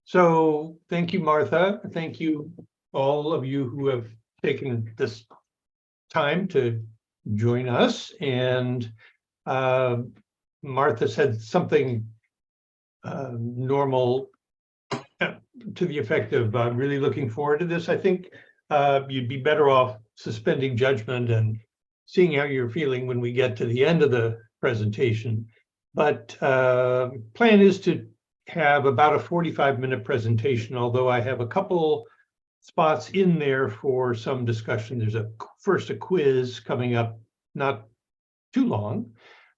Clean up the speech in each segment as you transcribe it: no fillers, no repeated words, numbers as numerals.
So thank you, Martha. Thank you, all of you who have taken this time to join us. And Martha said something normal to the effect of really looking forward to this. I think you'd be better off suspending judgment and seeing how you're feeling when we get to the end of the presentation. But plan is to have about a 45-minute presentation, although I have a couple spots in there for some discussion. There's first a quiz coming up, not too long,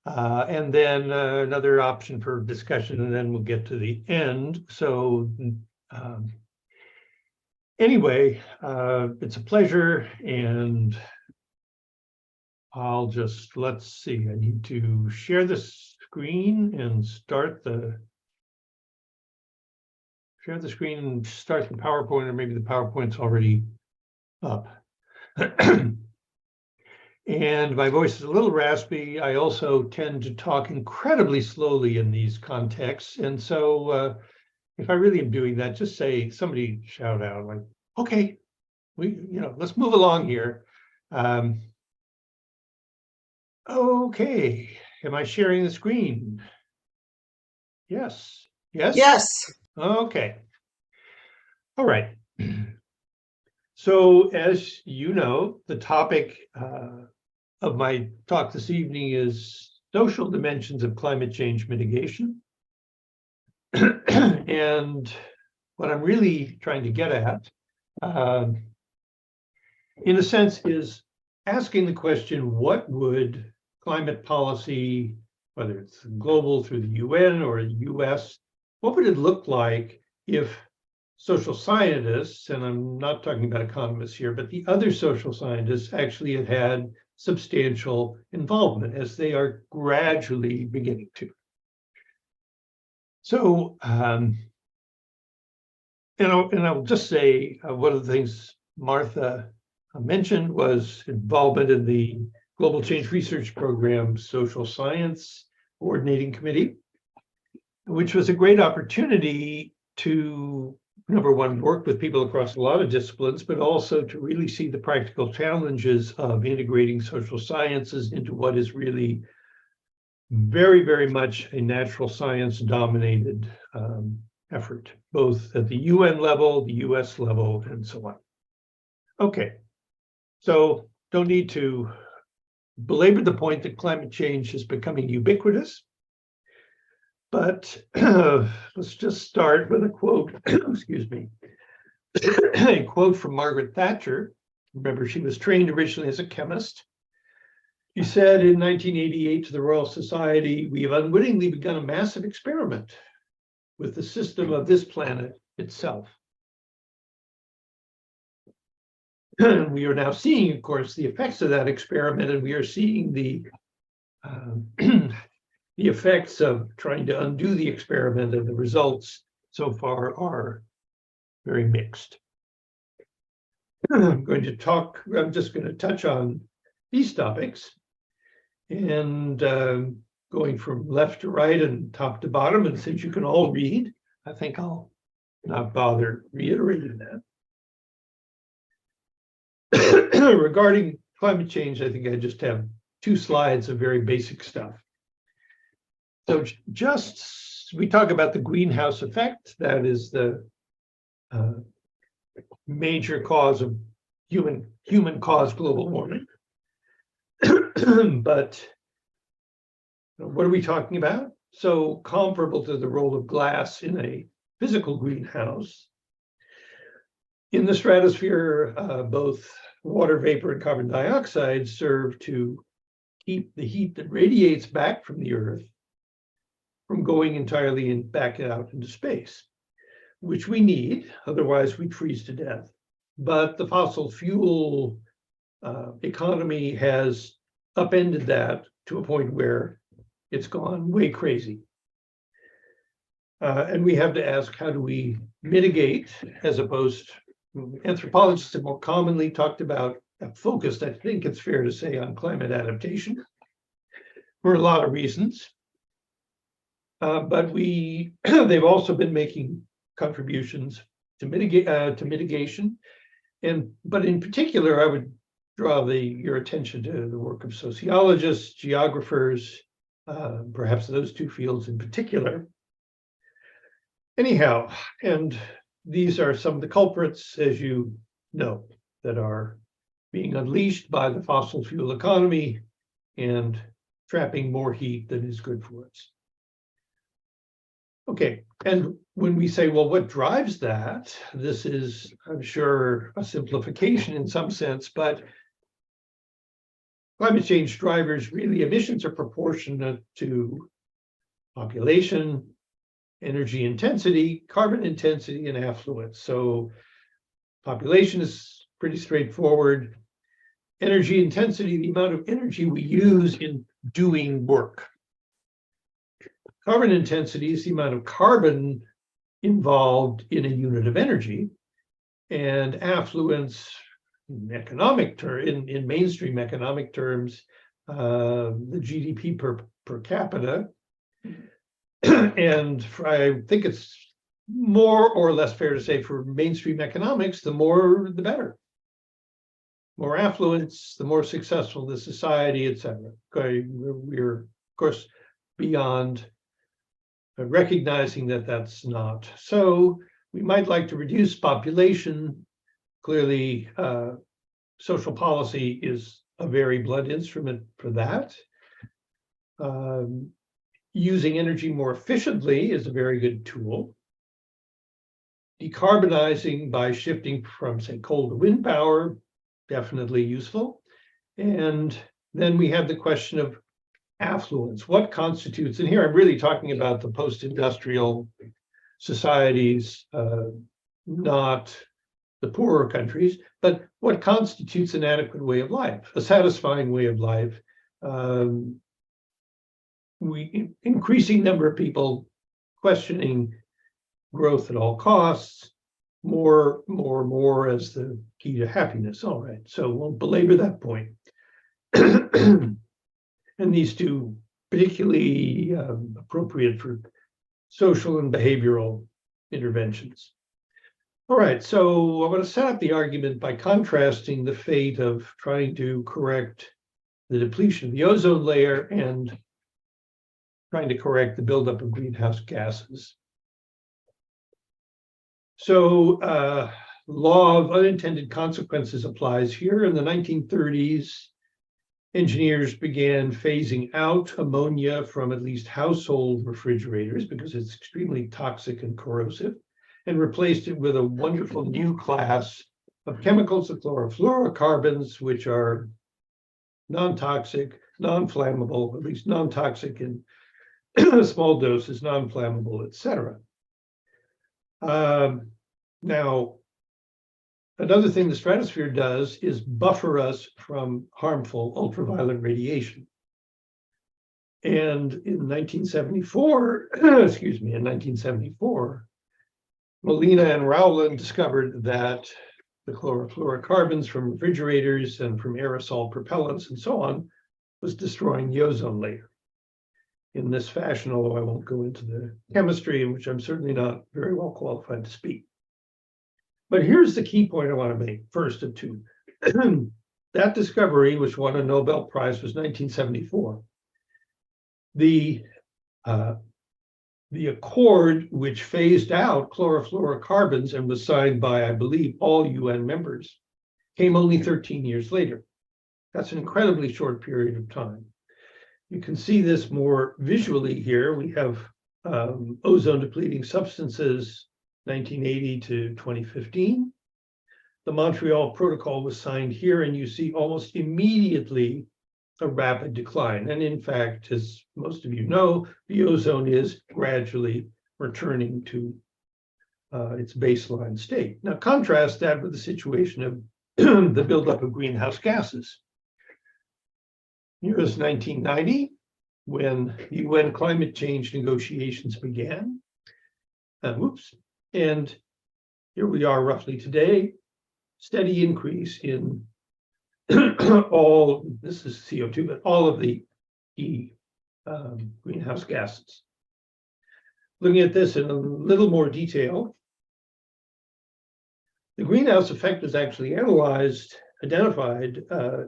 and then another option for discussion, and then we'll get to the end. So anyway, it's a pleasure, and I'll just, let's see, I need to share the screen and start the PowerPoint, or maybe the PowerPoint's already up. And my voice is a little raspy. I also tend to talk incredibly slowly in these contexts. And so if I really am doing that, just say, somebody shout out like, okay, let's move along here. Okay, am I sharing the screen? Yes, yes? Yes. Okay. All right. So as you know, the topic of my talk this evening is social dimensions of climate change mitigation. And what I'm really trying to get at, in a sense, is asking the question, what would climate policy, whether it's global through the UN or the US, what would it look like if social scientists, and I'm not talking about economists here, but the other social scientists actually had substantial involvement, as they are gradually beginning to. So, and I'll just say one of the things Martha mentioned was involvement in the Global Change Research Program Social Science Coordinating Committee, which was a great opportunity to, number one, work with people across a lot of disciplines, but also to really see the practical challenges of integrating social sciences into what is really very, very much a natural science dominated effort, both at the UN level, the US level, and so on. Okay, so don't need to belabor the point that climate change is becoming ubiquitous. But let's just start with a quote, excuse me, a quote from Margaret Thatcher. Remember, she was trained originally as a chemist. She said in 1988 to the Royal Society, "We have unwittingly begun a massive experiment with the system of this planet itself." We are now seeing, of course, the effects of that experiment, and we are seeing the effects of trying to undo the experiment, and the results so far are very mixed. I'm just going to touch on these topics, and going from left to right and top to bottom, and since you can all read, I think I'll not bother reiterating that. Regarding climate change, I think I just have 2 slides of very basic stuff. So we talk about the greenhouse effect. That is the major cause of human-caused global warming. But what are we talking about? So comparable to the role of glass in a physical greenhouse, in the stratosphere, both water vapor and carbon dioxide serve to keep the heat that radiates back from the Earth from going entirely back out into space, which we need, otherwise we'd freeze to death. But the fossil fuel economy has upended that to a point where it's gone way crazy. And we have to ask, how do we mitigate, as opposed, anthropologists have more commonly talked about, focused, I think it's fair to say, on climate adaptation for a lot of reasons. But they've also been making contributions to mitigation. But in particular, I would draw your attention to the work of sociologists, geographers, perhaps those two fields in particular. Anyhow, and these are some of the culprits, as you know, that are being unleashed by the fossil fuel economy and trapping more heat than is good for us. Okay, and when we say, well, what drives that? This is, I'm sure, a simplification in some sense, but climate change drivers, really, emissions are proportionate to population, energy intensity, carbon intensity, and affluence. So population is pretty straightforward. Energy intensity, the amount of energy we use in doing work. Carbon intensity is the amount of carbon involved in a unit of energy. And affluence, in mainstream economic terms, the GDP per capita. And I think it's more or less fair to say for mainstream economics, the more the better. More affluence, the more successful the society, et cetera. Okay, we're, of course, beyond recognizing that that's not so. We might like to reduce population. Clearly, social policy is a very blunt instrument for that. Using energy more efficiently is a very good tool. Decarbonizing by shifting from, say, coal to wind power, definitely useful. And then we have the question of affluence. What constitutes, and here I'm really talking about the post-industrial societies, not the poorer countries, but what constitutes an adequate way of life, a satisfying way of life. Increasing number of people questioning growth at all costs, more as the key to happiness. All right, so we'll belabor that point. And these two particularly appropriate for social and behavioral interventions. All right, so I'm going to set up the argument by contrasting the fate of trying to correct the depletion of the ozone layer and trying to correct the buildup of greenhouse gases. So law of unintended consequences applies here. In the 1930s, engineers began phasing out ammonia from at least household refrigerators because it's extremely toxic and corrosive, and replaced it with a wonderful new class of chemicals, the chlorofluorocarbons, which are non-toxic, non-flammable, at least non-toxic in small doses, non-flammable, etc. Now, another thing the stratosphere does is buffer us from harmful ultraviolet radiation. And in 1974, excuse me, in 1974, Molina and Rowland discovered that the chlorofluorocarbons from refrigerators and from aerosol propellants and so on was destroying the ozone layer. In this fashion, although I won't go into the chemistry, in which I'm certainly not very well qualified to speak. But here's the key point I want to make, first of two. That discovery, which won a Nobel Prize, was 1974. The accord which phased out chlorofluorocarbons and was signed by, I believe, all UN members, came only 13 years later. That's an incredibly short period of time. You can see this more visually here. We have ozone depleting substances, 1980 to 2015. The Montreal Protocol was signed here, and you see almost immediately a rapid decline. And in fact, as most of you know, the ozone is gradually returning to its baseline state. Now, contrast that with the situation of the buildup of greenhouse gases. Here is 1990, when UN climate change negotiations began. And here we are roughly today, steady increase in all, this is CO2, but all of the greenhouse gases. Looking at this in a little more detail, The greenhouse effect was actually identified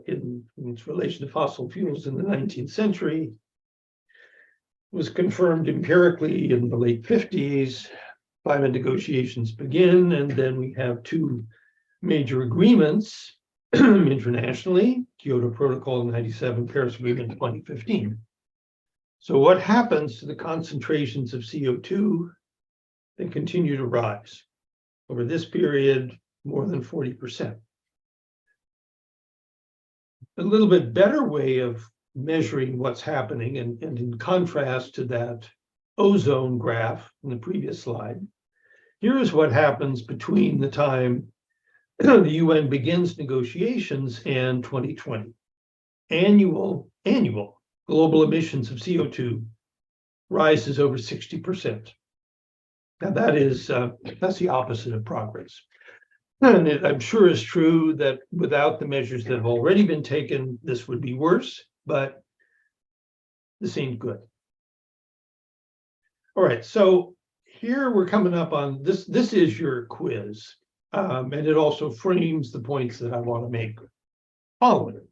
in its relation to fossil fuels in the 19th century, was confirmed empirically in the late 50s. Climate negotiations begin, and then we have two major agreements internationally, Kyoto Protocol in 97, Paris Agreement in 2015. So what happens to the concentrations of CO2? They continue to rise. Over this period, more than 40%. A little bit better way of measuring what's happening, and in contrast to that ozone graph in the previous slide, here is what happens between the time the UN begins negotiations and 2020. Annual global emissions of CO2 rises over 60%. Now that's the opposite of progress. And I'm sure it's true that without the measures that have already been taken, this would be worse, but this ain't good. All right, so here we're coming up on this. This is your quiz, and it also frames the points that I want to make following it.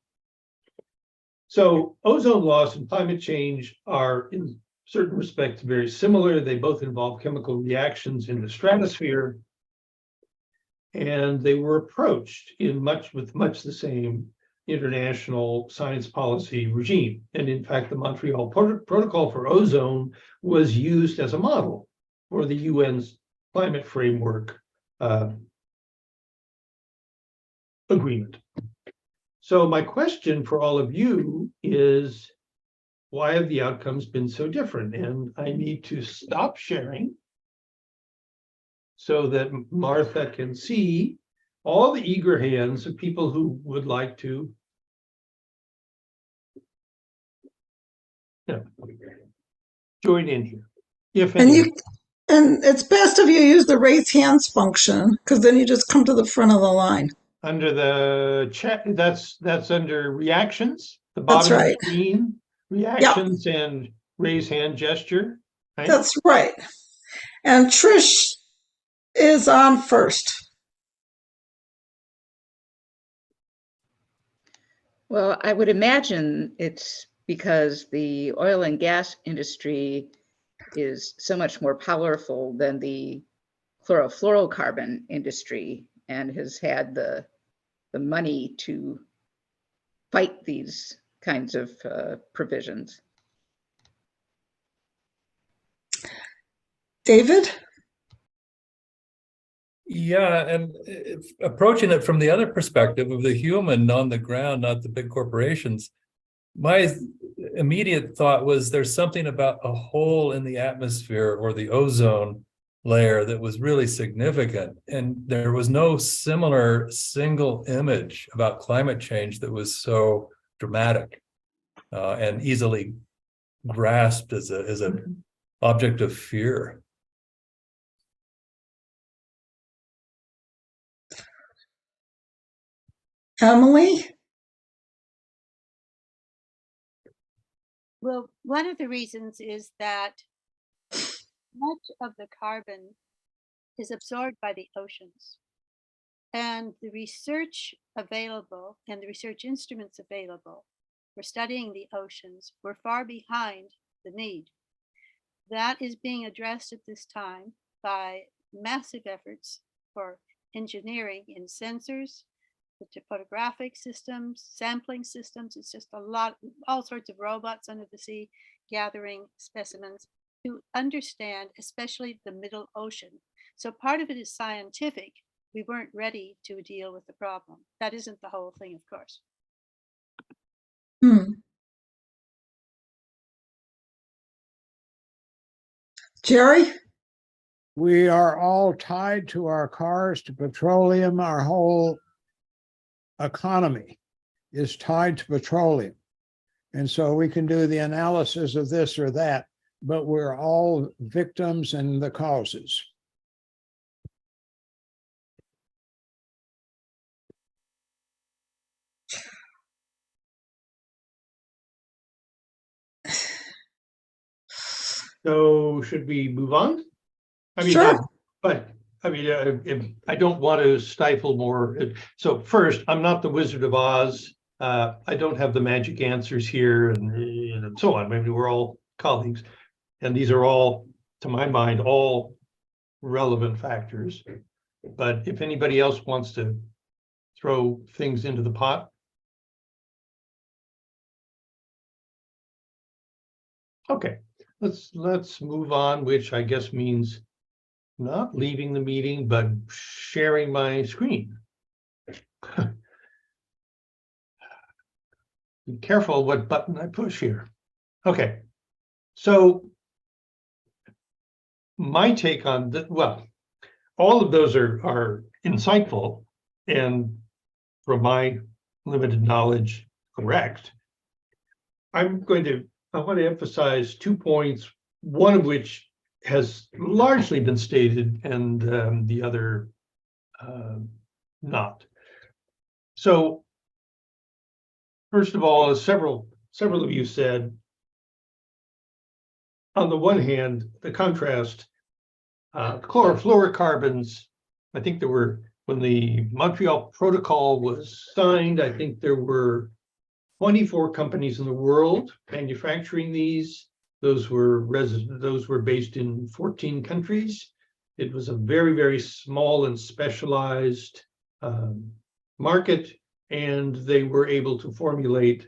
So ozone loss and climate change are in certain respects very similar. They both involve chemical reactions in the stratosphere, and they were approached with much the same international science policy regime. And in fact, the Montreal Protocol for Ozone was used as a model for the UN's climate framework agreement. So my question for all of you is, why have the outcomes been so different? And I need to stop sharing so that Martha can see all the eager hands of people who would like to join in here. If any. And it's best if you use the raise hands function, because then you just come to the front of the line. Under the chat, that's under reactions, the That's bottom of right. the screen, reactions and raise hand gesture. Right? That's right. And Trish is on first. Well, I would imagine it's because the oil and gas industry is so much more powerful than the chlorofluorocarbon industry and has had the money to fight these kinds of provisions. David? Yeah, and approaching it from the other perspective of the human on the ground, not the big corporations, my immediate thought was there's something about a hole in the atmosphere or the ozone layer that was really significant. And there was no similar single image about climate change that was so dramatic and easily grasped as an object of fear. Emily? Well, one of the reasons is that much of the carbon is absorbed by the oceans. And the research available and the research instruments available for studying the oceans were far behind the need. That is being addressed at this time by massive efforts for engineering in sensors, the photographic systems, sampling systems. It's just a lot, all sorts of robots under the sea gathering specimens to understand, especially the middle ocean. So part of it is scientific. We weren't ready to deal with the problem. That isn't the whole thing, of course. Jerry? We are all tied to our cars, to petroleum. Our whole economy is tied to petroleum. And so we can do the analysis of this or that, but we're all victims and the causes. So should we move on? I mean, Sure. but I mean, I don't want to stifle more. So first, I'm not the Wizard of Oz. I don't have the magic answers here and so on. Maybe we're all colleagues. And these are all, to my mind, all relevant factors. But if anybody else wants to throw things into the pot. Okay, let's move on, which I guess means not leaving the meeting, but sharing my screen. Be careful what button I push here. Okay, so my take on that, well, all of those are insightful and from my limited knowledge, correct. I want to emphasize 2 points, one of which has largely been stated and the other not. So first of all, as several of you said, on the one hand, the contrast, chlorofluorocarbons, I think there were, when the Montreal Protocol was signed, I think there were 24 companies in the world manufacturing these. Those were based in 14 countries. It was a very, very small and specialized market, and they were able to formulate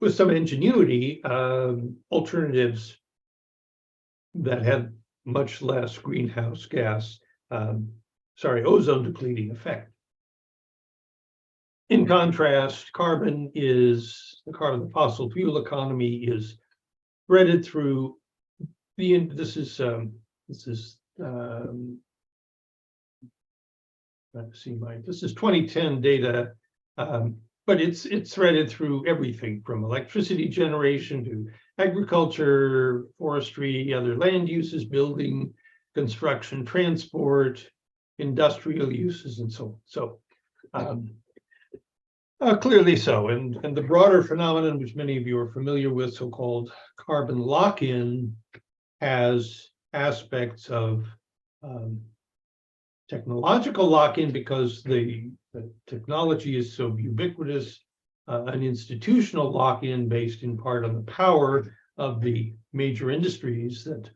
with some ingenuity alternatives that had much less greenhouse gas, ozone depleting effect. In contrast, the fossil fuel economy is threaded through this is 2010 data, but it's threaded through everything from electricity generation to agriculture, forestry, other land uses, building, construction, transport, industrial uses, and so on. Clearly so, and the broader phenomenon, which many of you are familiar with, so-called carbon lock-in, has aspects of technological lock-in because the technology is so ubiquitous, an institutional lock-in based in part on the power of the major industries that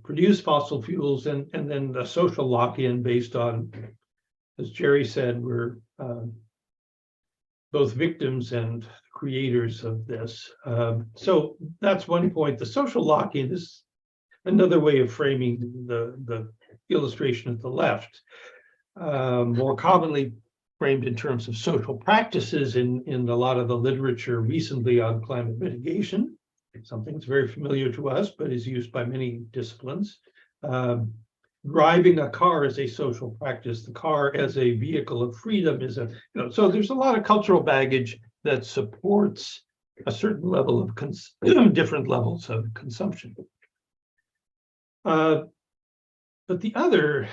produce fossil fuels, and then the social lock-in based on, as Jerry said, we're both victims and creators of this. So that's one point. The social lock-in is another way of framing the illustration at the left, more commonly framed in terms of social practices in a lot of the literature recently on climate mitigation, something that's very familiar to us, but is used by many disciplines. Driving a car is a social practice. The car as a vehicle of freedom is so there's a lot of cultural baggage that supports a certain level of different levels of consumption. But the other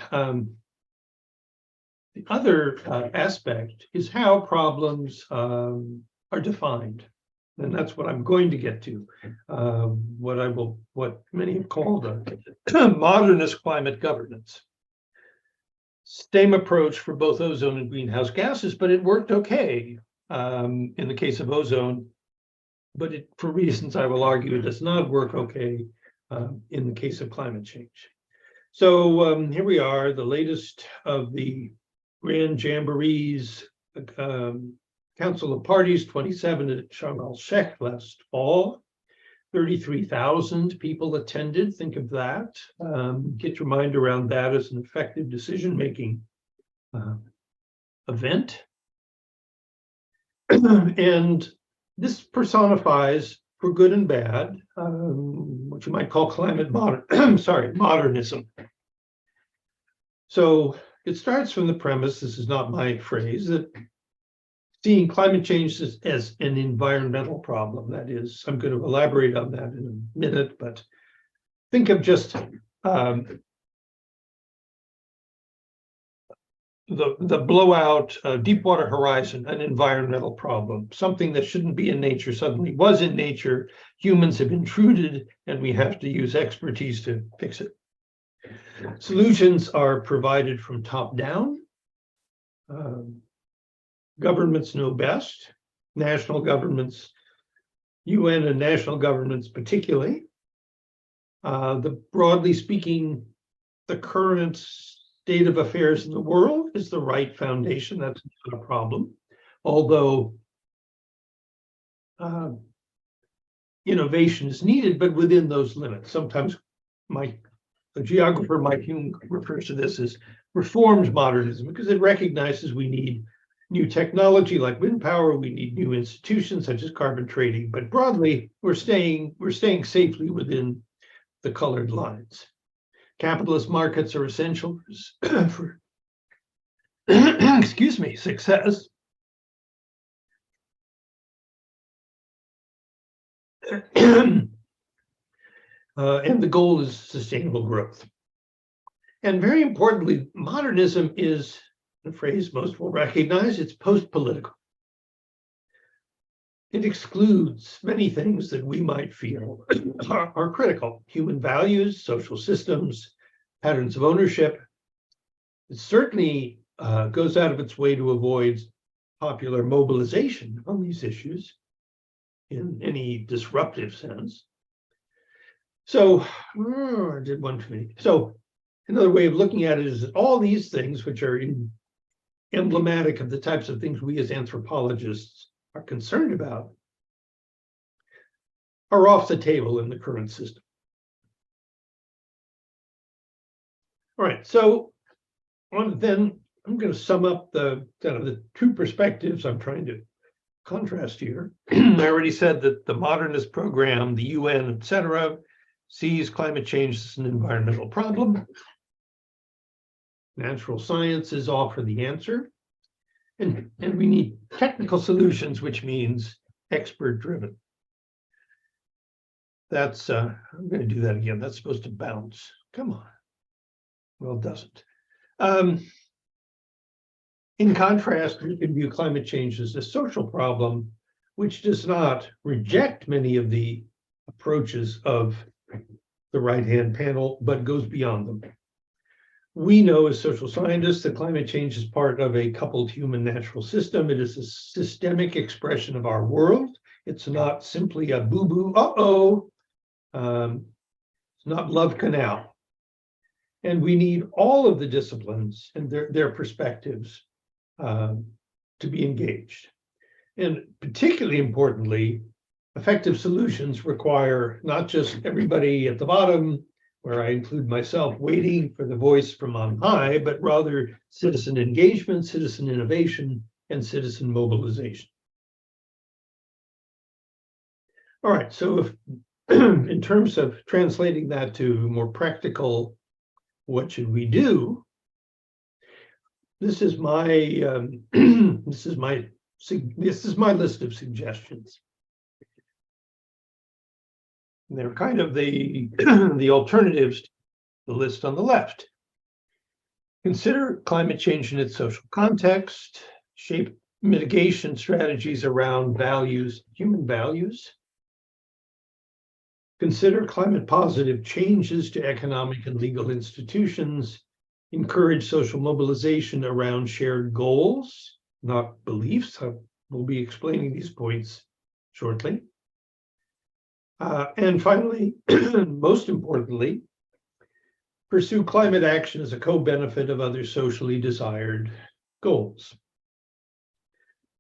aspect is how problems are defined. And that's what I'm going to get to, what many have called a modernist climate governance. Same approach for both ozone and greenhouse gases, but it worked okay in the case of ozone, but for reasons I will argue, it does not work okay in the case of climate change. So here we are, the latest of the grand jamborees, Council of Parties 27 at Sharm el-Sheikh last fall. 33,000 people attended. Think of that. Get your mind around that as an effective decision-making event. And this personifies, for good and bad, what you might call modernism. So it starts from the premise, this is not my phrase, that seeing climate change as an environmental problem. That is, I'm going to elaborate on that in a minute, but think of just the blowout Deepwater Horizon, an environmental problem, something that shouldn't be in nature suddenly was in nature. Humans have intruded, and we have to use expertise to fix it. Solutions are provided from top down. Governments know best, national governments, UN and national governments particularly. Broadly speaking, the current state of affairs in the world is the right foundation. That's not a problem. Although innovation is needed, but within those limits. Sometimes the geographer Mike Hume refers to this as reformed modernism because it recognizes we need new technology like wind power, we need new institutions such as carbon trading, but broadly we're staying safely within the colored lines. Capitalist markets are essential for excuse me, success. And the goal is sustainable growth. And very importantly, modernism is the phrase most will recognize. It's post-political. It excludes many things that we might feel are critical: human values, social systems, patterns of ownership. It certainly goes out of its way to avoid popular mobilization on these issues in any disruptive sense. So, I did one too many. So, another way of looking at it is that all these things, which are emblematic of the types of things we as anthropologists are concerned about, are off the table in the current system. All right, so then I'm going to sum up the kind of the two perspectives I'm trying to contrast here. I already said that the modernist program, the UN, et cetera, sees climate change as an environmental problem. Natural sciences offer the answer. And we need technical solutions, which means expert-driven. That's, I'm going to do that again. That's supposed to bounce. Come on. Well, it doesn't. In contrast, we can view climate change as a social problem, which does not reject many of the approaches of the right-hand panel, but goes beyond them. We know as social scientists that climate change is part of a coupled human-natural system. It is a systemic expression of our world. It's not simply a boo-boo, it's not love canal. And we need all of the disciplines and their perspectives to be engaged. And particularly importantly, effective solutions require not just everybody at the bottom, where I include myself, waiting for the voice from on high, but rather citizen engagement, citizen innovation, and citizen mobilization. All right, so if in terms of translating that to more practical, what should we do? This is my this is my list of suggestions. And they're kind of the the alternatives to the list on the left. Consider climate change in its social context, shape mitigation strategies around values, human values. Consider climate positive changes to economic and legal institutions. Encourage social mobilization around shared goals, not beliefs. We'll be explaining these points shortly. And finally, most importantly, pursue climate action as a co-benefit of other socially desired goals.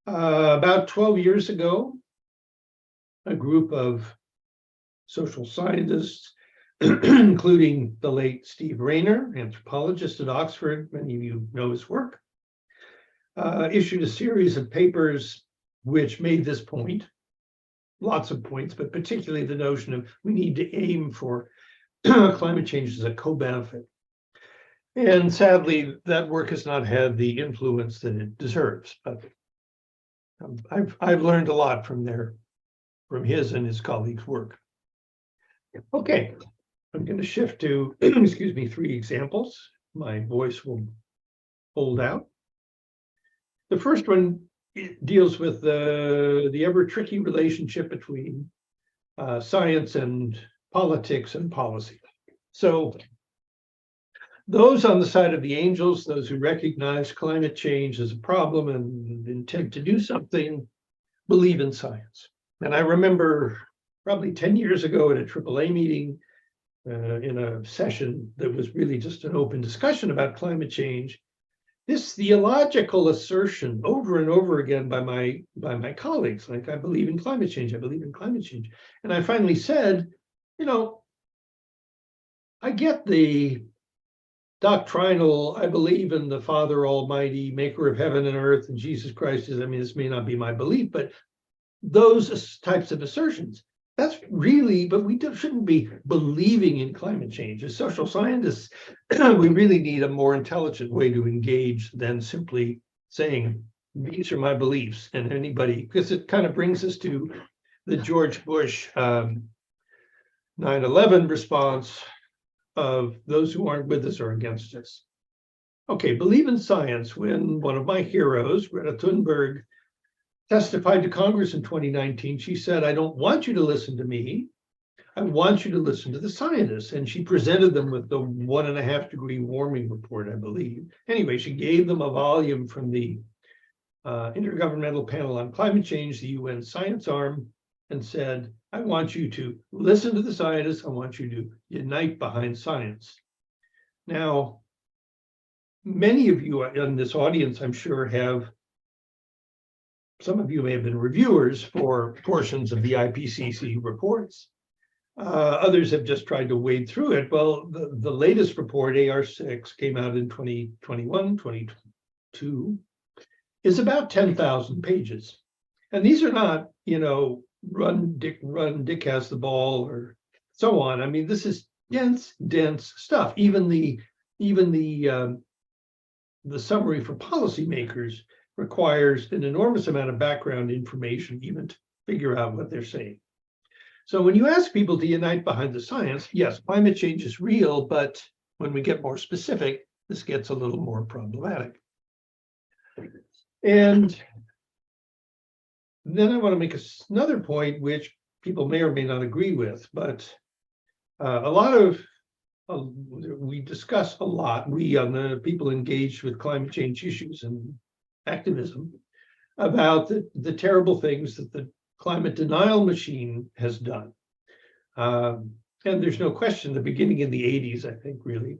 About 12 years ago, a group of social scientists, including the late Steve Rayner, anthropologist at Oxford, many of you know his work, issued a series of papers which made this point, lots of points, but particularly the notion of we need to aim for climate change as a co-benefit. And sadly, that work has not had the influence that it deserves. But I've learned a lot from his and his colleagues' work. Okay, I'm going to shift to, excuse me, 3 examples. My voice will hold out. The first one deals with the ever tricky relationship between science and politics and policy. So those on the side of the angels, those who recognize climate change as a problem and intend to do something, believe in science. And I remember probably 10 years ago at a AAA meeting, in a session that was really just an open discussion about climate change, this theological assertion over and over again by my colleagues, like, I believe in climate change, I believe in climate change. And I finally said, you know, I get the doctrinal, I believe in the Father Almighty, maker of heaven and earth, and Jesus Christ is, I mean, this may not be my belief, but those types of assertions, that's really, but we shouldn't be believing in climate change. As social scientists, we really need a more intelligent way to engage than simply saying, these are my beliefs, and anybody, because it kind of brings us to the George Bush 9/11 response of those who aren't with us or against us. Okay, believe in science. When one of my heroes, Greta Thunberg, testified to Congress in 2019, she said, I don't want you to listen to me. I want you to listen to the scientists. And she presented them with the 1.5 degree warming report, I believe. Anyway, she gave them a volume from the Intergovernmental Panel on Climate Change, the UN science arm, and said, I want you to listen to the scientists. I want you to unite behind science. Now, many of you in this audience, I'm sure, some of you may have been reviewers for portions of the IPCC reports. Others have just tried to wade through it. Well, the latest report, AR6, came out in 2021, 2022, is about 10,000 pages. And these are not, you know, run, Dick has the ball, or so on. I mean, this is dense stuff. Even the summary for policymakers requires an enormous amount of background information even to figure out what they're saying. So when you ask people to unite behind the science, yes, climate change is real, but when we get more specific, this gets a little more problematic. And then I want to make another point, which people may or may not agree with, but we discuss a lot, we on the people engaged with climate change issues and activism, about the terrible things that the climate denial machine has done. And there's no question, the beginning in the 80s, I think, really,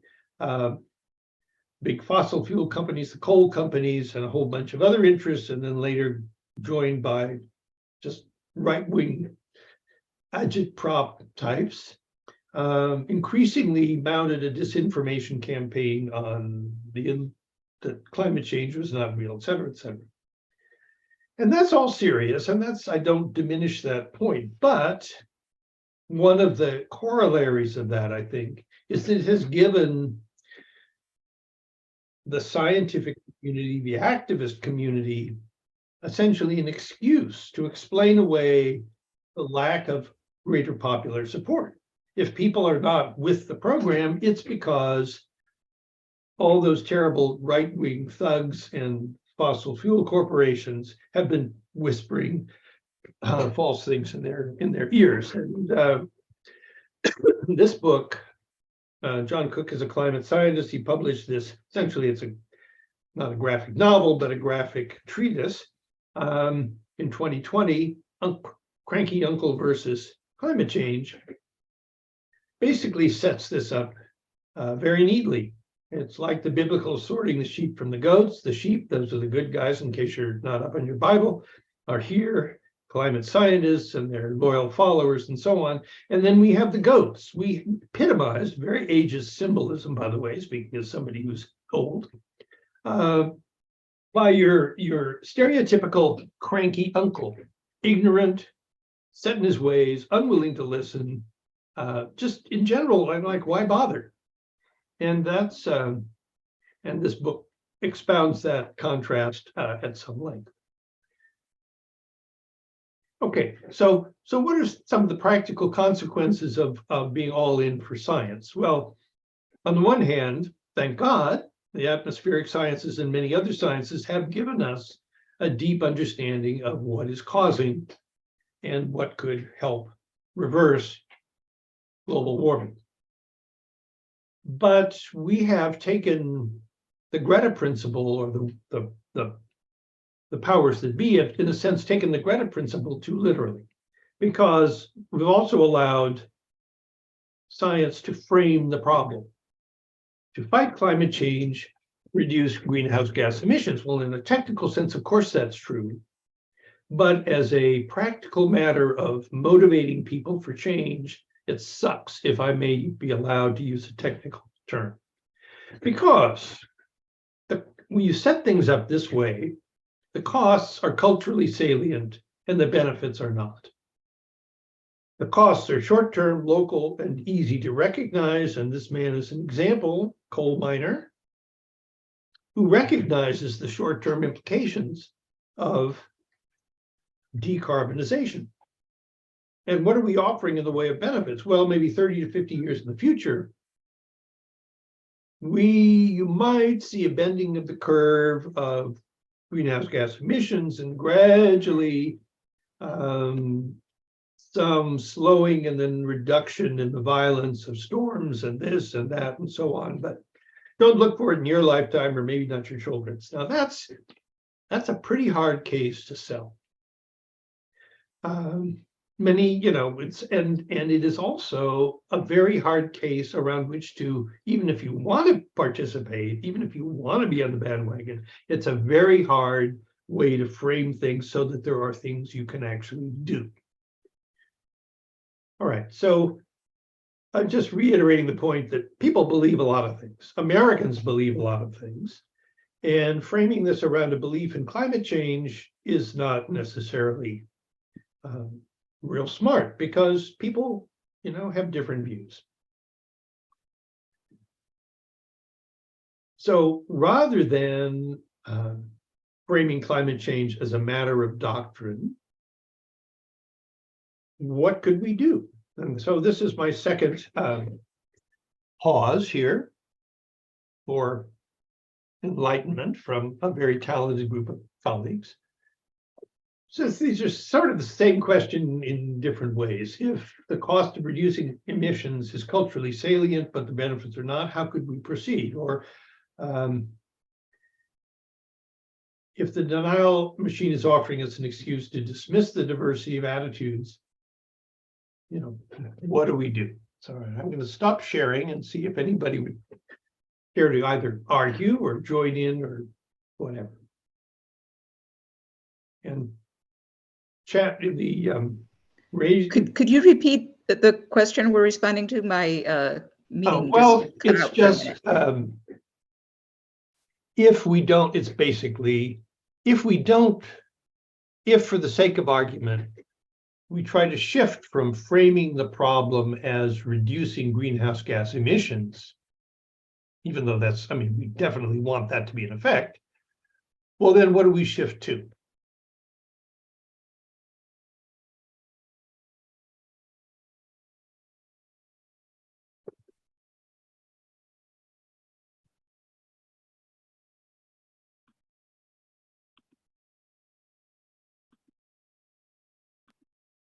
big fossil fuel companies, the coal companies, and a whole bunch of other interests, and then later joined by just right-wing agitprop types, increasingly mounted a disinformation campaign on that climate change was not real, et cetera, et cetera. And that's all serious, and I don't diminish that point, but one of the corollaries of that, I think, is that it has given the scientific community, the activist community, essentially an excuse to explain away the lack of greater popular support. If people are not with the program, it's because all those terrible right-wing thugs and fossil fuel corporations have been whispering false things in their ears. And this book, John Cook is a climate scientist. He published this, essentially it's not a graphic novel, but a graphic treatise in 2020, Cranky Uncle versus Climate Change, basically sets this up very neatly. It's like the biblical sorting the sheep from the goats. The sheep, those are the good guys, in case you're not up on your Bible, are here, climate scientists and their loyal followers and so on. And then we have the goats. We epitomized, very ageist symbolism, by the way, speaking as somebody who's old, by your stereotypical cranky uncle, ignorant, set in his ways, unwilling to listen, just in general, I'm like, why bother? And that's and this book expounds that contrast at some length. Okay, so what are some of the practical consequences of being all in for science? Well, on the one hand, thank God, the atmospheric sciences and many other sciences have given us a deep understanding of what is causing and what could help reverse global warming. But we have taken the Greta principle, or the powers that be have, in a sense, taken the Greta principle too literally, because we've also allowed science to frame the problem. To fight climate change, reduce greenhouse gas emissions. Well, in a technical sense, of course, that's true. But as a practical matter of motivating people for change, it sucks, if I may be allowed to use a technical term. Because when you set things up this way, the costs are culturally salient and the benefits are not. The costs are short-term, local, and easy to recognize. And this man is an example, coal miner, who recognizes the short-term implications of decarbonization. And what are we offering in the way of benefits? Well, maybe 30 to 50 years in the future, you might see a bending of the curve of greenhouse gas emissions and gradually some slowing and then reduction in the violence of storms and this and that and so on. But don't look for it in your lifetime, or maybe not your children's. Now that's a pretty hard case to sell. Many, it's and it is also a very hard case around which to, even if you want to participate, even if you want to be on the bandwagon, it's a very hard way to frame things so that there are things you can actually do. All right, so I'm just reiterating the point that people believe a lot of things. Americans believe a lot of things. And framing this around a belief in climate change is not necessarily real smart, because people, have different views. So rather than framing climate change as a matter of doctrine, what could we do? And so this is my second pause here for enlightenment from a very talented group of colleagues. So these are sort of the same question in different ways. If the cost of reducing emissions is culturally salient, but the benefits are not, how could we proceed? Or if the denial machine is offering us an excuse to dismiss the diversity of attitudes, what do we do? So I'm going to stop sharing and see if anybody would care to either argue or join in or whatever. And chat in the raise. Could you repeat the question we're responding to? My meeting. Well, it's just if we don't, it's basically if for the sake of argument, we try to shift from framing the problem as reducing greenhouse gas emissions, even though we definitely want that to be an effect. Well, then what do we shift to?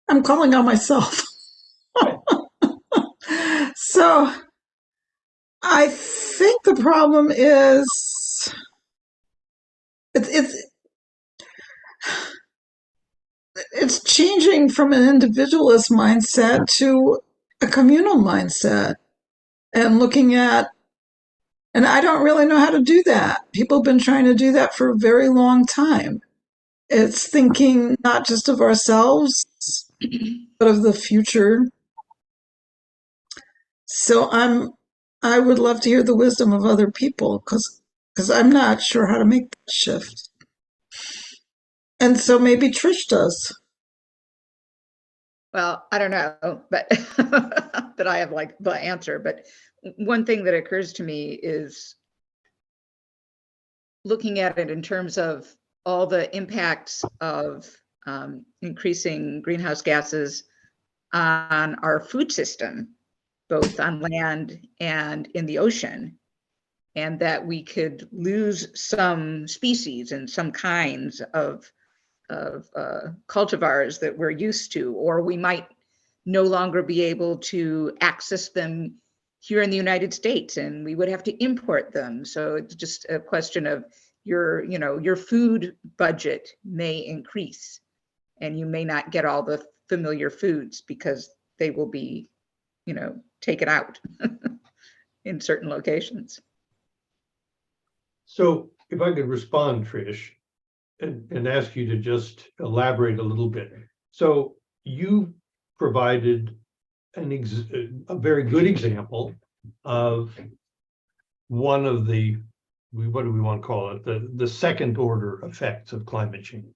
I'm calling on myself. So I think the problem is it's changing from an individualist mindset to a communal mindset, and looking at, and I don't really know how to do that. People have been trying to do that for a very long time. It's thinking not just of ourselves, but of the future. So I would love to hear the wisdom of other people, because I'm not sure how to make that shift. And so maybe Trish does. Well, I don't know, but that I have like the answer. But one thing that occurs to me is looking at it in terms of all the impacts of increasing greenhouse gases on our food system, both on land and in the ocean, and that we could lose some species and some kinds of cultivars that we're used to, or we might no longer be able to access them here in the United States, and we would have to import them. So it's just a question of your food budget may increase, and you may not get all the familiar foods because they will be, taken out in certain locations. So if I could respond, Trish, and ask you to just elaborate a little bit. So you provided a very good example of one of the, what do we want to call it? The second order effects of climate change.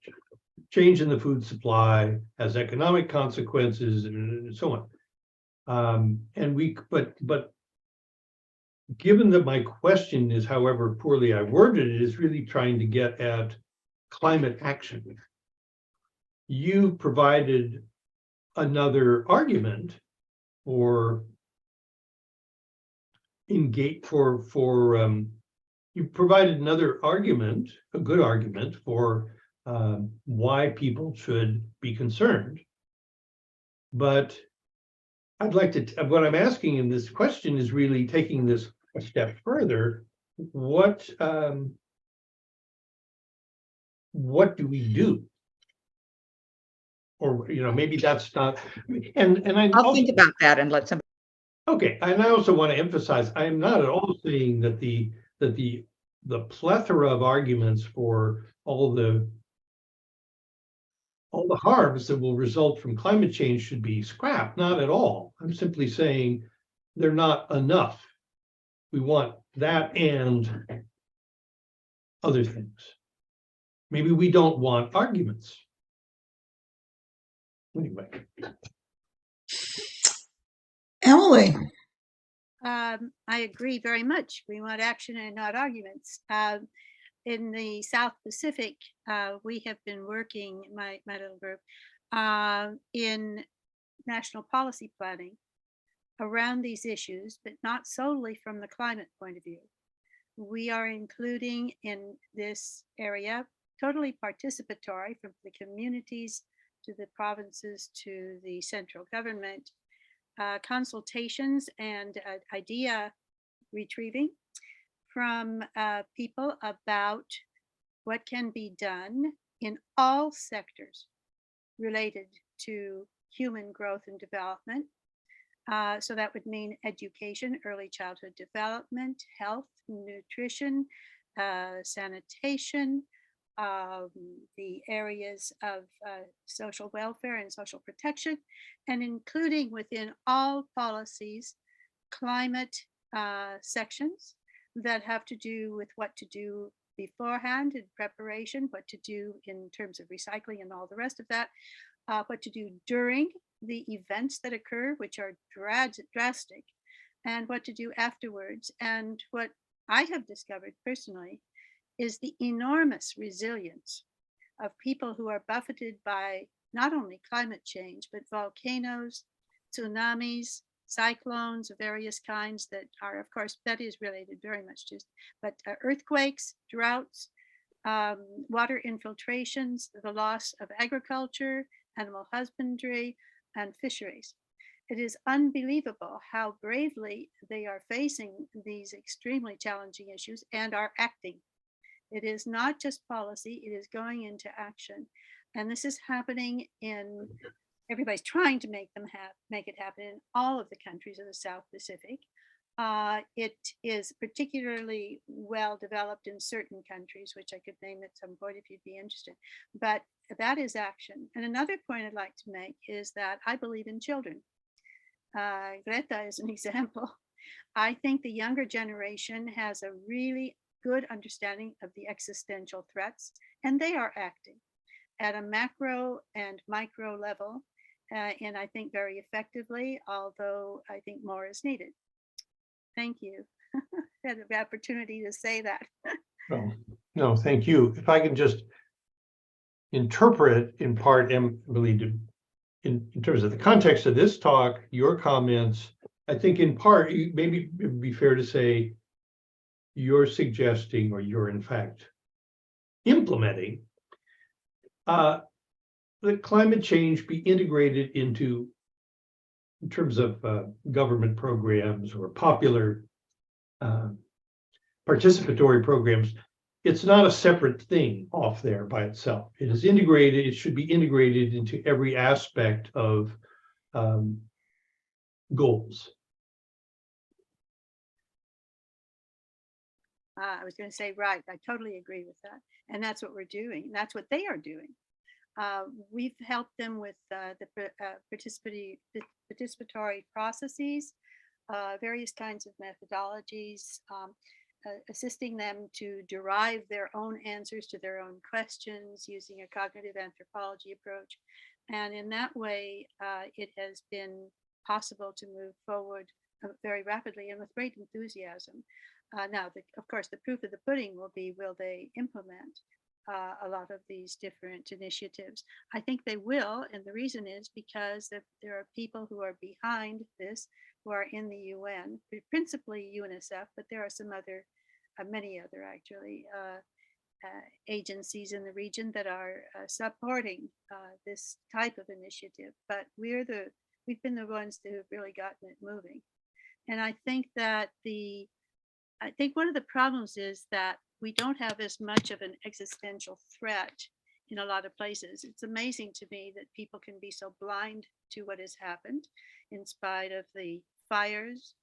Change in the food supply has economic consequences and so on. But given that my question is, however poorly I worded it, is really trying to get at climate action. You provided another argument for you provided another argument, a good argument for why people should be concerned. But I'd like to, what I'm asking in this question is really taking this a step further. What do we do? Or, maybe that's not, and I'll think about that and let somebody. Okay, and I also want to emphasize, I am not at all saying that the plethora of arguments for all the harms that will result from climate change should be scrapped, not at all. I'm simply saying they're not enough. We want that and other things. Maybe we don't want arguments. Anyway. Emily. I agree very much. We want action and not arguments. In the South Pacific, we have been working, my little group, in national policy planning around these issues, but not solely from the climate point of view. We are including in this area, totally participatory, from the communities to the provinces to the central government, consultations and idea retrieving from people about what can be done in all sectors related to human growth and development. So that would mean education, early childhood development, health, nutrition, sanitation, the areas of social welfare and social protection, and including within all policies, climate sections that have to do with what to do beforehand in preparation, what to do in terms of recycling and all the rest of that, what to do during the events that occur, which are drastic, and what to do afterwards. And what I have discovered personally is the enormous resilience of people who are buffeted by not only climate change, but volcanoes, tsunamis, cyclones of various kinds that are, of course, that is related very much to, but earthquakes, droughts, water infiltrations, the loss of agriculture, animal husbandry, and fisheries. It is unbelievable how bravely they are facing these extremely challenging issues and are acting. It is not just policy, it is going into action. And this is happening in, everybody's trying to make it happen in all of the countries of the South Pacific. It is particularly well developed in certain countries, which I could name at some point if you'd be interested. But that is action. And another point I'd like to make is that I believe in children. Greta is an example. I think the younger generation has a really good understanding of the existential threats, and they are acting at a macro and micro level, and I think very effectively, although I think more is needed. Thank you. I had the opportunity to say that. No, thank you. If I can just interpret in part, Emily, in terms of the context of this talk, your comments, I think in part, maybe it would be fair to say you're suggesting, or you're in fact implementing, that climate change be integrated into in terms of government programs or popular participatory programs, it's not a separate thing off there by itself. It is integrated. It should be integrated into every aspect of goals. I was going to say, right. I totally agree with that. And that's what we're doing. That's what they are doing. We've helped them with the participatory processes, various kinds of methodologies, assisting them to derive their own answers to their own questions using a cognitive anthropology approach. And in that way, it has been possible to move forward very rapidly and with great enthusiasm. Now, of course, the proof of the pudding will be, will they implement a lot of these different initiatives? I think they will, and the reason is because there are people who are behind this, who are in the UN, principally UNICEF, but there are some other, many other actually, agencies in the region that are supporting this type of initiative. But we've been the ones who have really gotten it moving. And I think that I think one of the problems is that we don't have as much of an existential threat in a lot of places. It's amazing to me that people can be so blind to what has happened in spite of the fires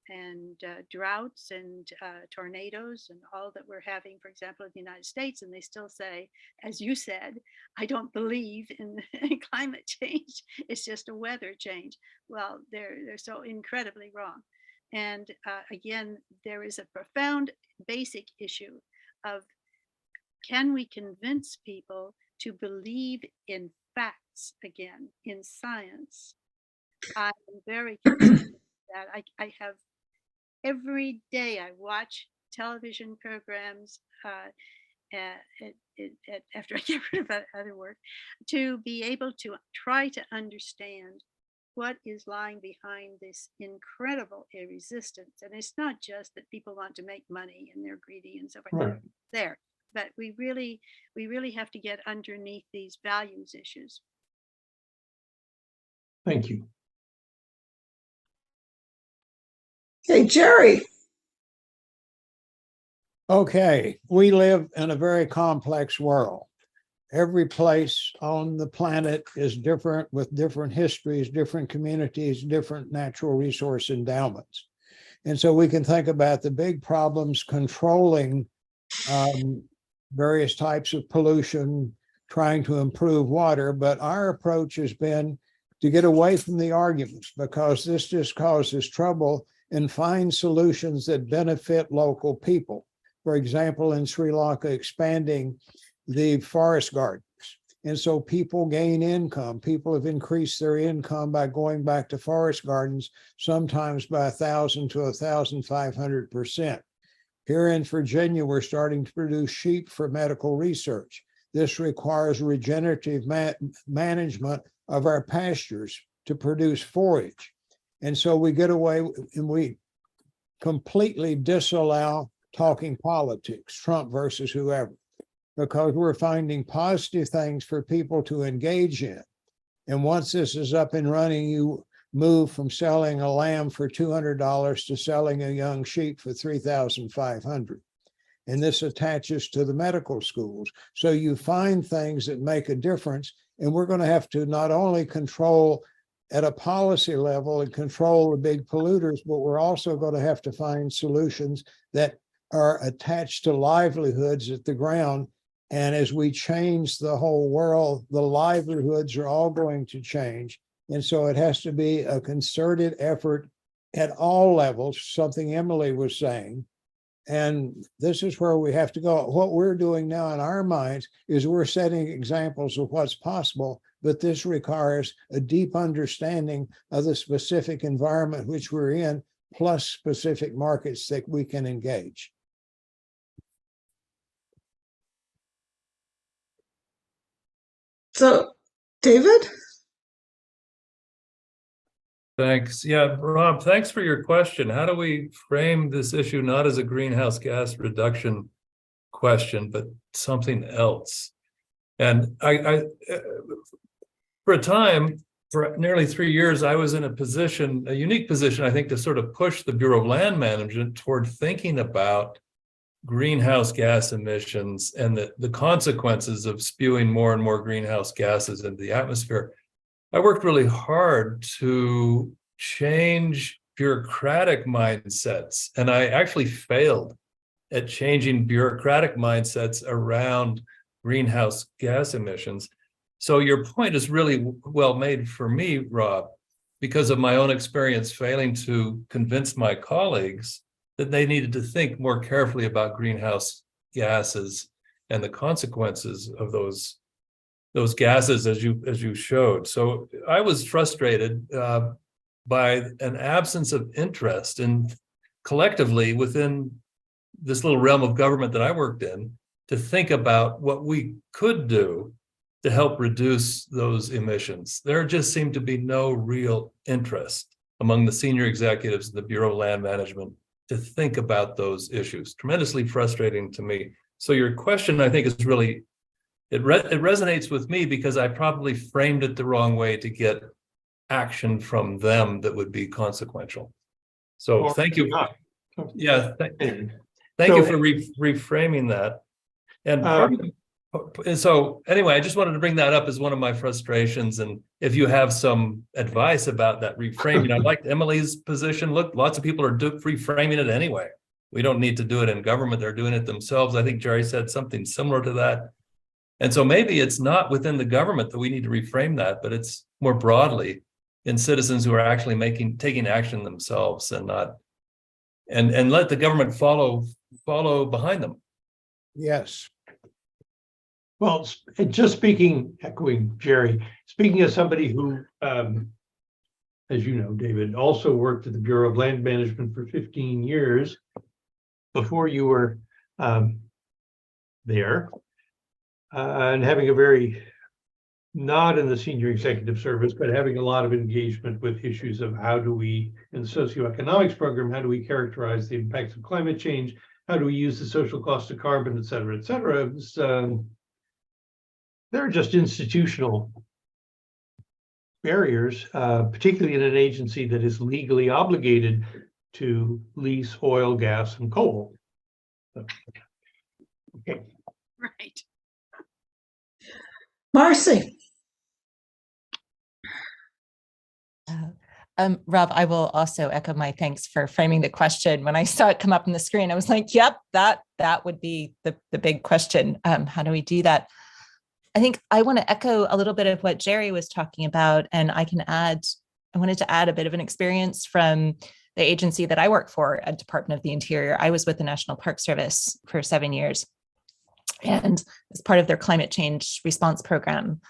and droughts and tornadoes and all that we're having, for example, in the United States. And they still say, as you said, I don't believe in climate change. It's just a weather change. Well, they're so incredibly wrong. And again, there is a profound basic issue of, can we convince people to believe in facts again, in science? I'm very concerned that I have, every day I watch television programs after I get rid of other work, to be able to try to understand what is lying behind this incredible resistance. And it's not just that people want to make money and they're greedy and so forth. Right. There, but we really have to get underneath these values issues. Thank you. Hey, Jerry. Okay, we live in a very complex world. Every place on the planet is different, with different histories, different communities, different natural resource endowments. And so we can think about the big problems controlling various types of pollution, trying to improve water. But our approach has been to get away from the arguments, because this just causes trouble, and find solutions that benefit local people. For example, in Sri Lanka, expanding the forest gardens. And so people gain income. People have increased their income by going back to forest gardens, sometimes by 1,000 to 1,500%. Here in Virginia, we're starting to produce sheep for medical research. This requires regenerative management of our pastures to produce forage. And so we get away and we completely disallow talking politics, Trump versus whoever, because we're finding positive things for people to engage in. And once this is up and running, you move from selling a lamb for $200 to selling a young sheep for $3,500. And this attaches to the medical schools. So you find things that make a difference. And we're going to have to not only control at a policy level and control the big polluters, but we're also going to have to find solutions that are attached to livelihoods at the ground. And as we change the whole world, the livelihoods are all going to change. And so it has to be a concerted effort at all levels, something Emily was saying. And this is where we have to go. What we're doing now in our minds is we're setting examples of what's possible, but this requires a deep understanding of the specific environment which we're in, plus specific markets that we can engage. So, David? Thanks. Yeah, Rob, thanks for your question. How do we frame this issue not as a greenhouse gas reduction question, but something else? And I for a time, for nearly 3 years, I was in a unique position, I think, to sort of push the Bureau of Land Management toward thinking about greenhouse gas emissions and the consequences of spewing more and more greenhouse gases into the atmosphere. I worked really hard to change bureaucratic mindsets, and I actually failed at changing bureaucratic mindsets around greenhouse gas emissions. So your point is really well made for me, Rob, because of my own experience failing to convince my colleagues that they needed to think more carefully about greenhouse gases and the consequences of those gases, as you showed. So I was frustrated by an absence of interest in collectively within this little realm of government that I worked in to think about what we could do to help reduce those emissions. There just seemed to be no real interest among the senior executives of the Bureau of Land Management to think about those issues. Tremendously frustrating to me. So your question, I think, is really, it resonates with me because I probably framed it the wrong way to get action from them that would be consequential. So Or thank you. not. Yeah, thank So- you for reframing that. And so anyway, I just wanted to bring that up as one of my frustrations. And if you have some advice about that reframing, I liked Emily's position. Look, lots of people are reframing it anyway. We don't need to do it in government. They're doing it themselves. I think Jerry said something similar to that. And so maybe it's not within the government that we need to reframe that, but it's more broadly in citizens who are actually taking action themselves and not, and let the government follow behind them. Yes. Well, just echoing Jerry, speaking as somebody who, as you know, David, also worked at the Bureau of Land Management for 15 years before you were there, and having a very, not in the senior executive service, but having a lot of engagement with issues of how do we, in the socioeconomics program, how do we characterize the impacts of climate change? How do we use the social cost of carbon, et cetera, et cetera? It was, there are just institutional barriers, particularly in an agency that is legally obligated to lease oil, gas, and coal. Okay. Right. Marcy. Rob, I will also echo my thanks for framing the question. When I saw it come up on the screen, I was like, yep, that would be the big question. How do we do that? I think I want to echo a little bit of what Jerry was talking about, and I wanted to add a bit of an experience from the agency that I work for at Department of the Interior. I was with the National Park Service for 7 years, and as part of their climate change response program,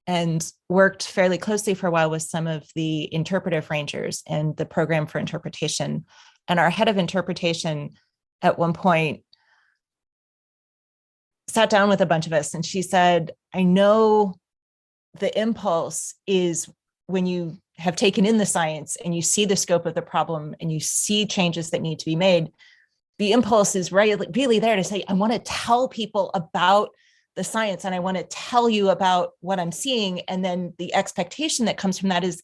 and worked fairly closely for a while with some of the interpretive rangers and the program for interpretation. And our head of interpretation at one point sat down with a bunch of us and she said, I know the impulse is when you have taken in the science and you see the scope of the problem and you see changes that need to be made, the impulse is really there to say, I want to tell people about the science and I want to tell you about what I'm seeing. And then the expectation that comes from that is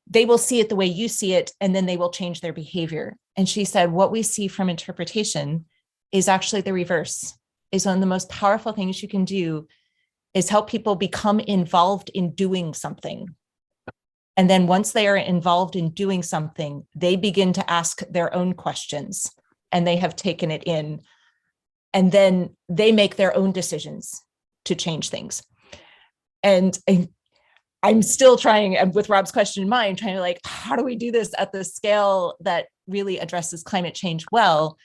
they will see it the way you see it, and then they will change their behavior. And she said, what we see from interpretation is actually the reverse. Is one of the most powerful things you can do is help people become involved in doing something. And then once they are involved in doing something, they begin to ask their own questions and they have taken it in. And then they make their own decisions to change things. And I'm still trying, with Rob's question in mind, trying to how do we do this at the scale that really addresses climate change well?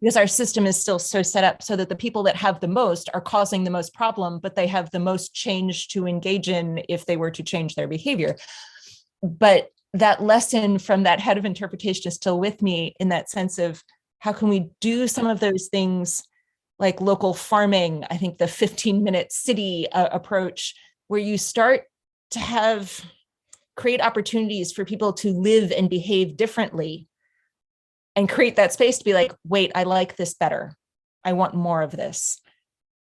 Because our system is still so set up so that the people that have the most are causing the most problem, but they have the most change to engage in if they were to change their behavior. But that lesson from that head of interpretation is still with me in that sense of how can we do some of those things like local farming, I think the 15-minute city approach, where you start to create opportunities for people to live and behave differently and create that space to be like, wait, I like this better. I want more of this.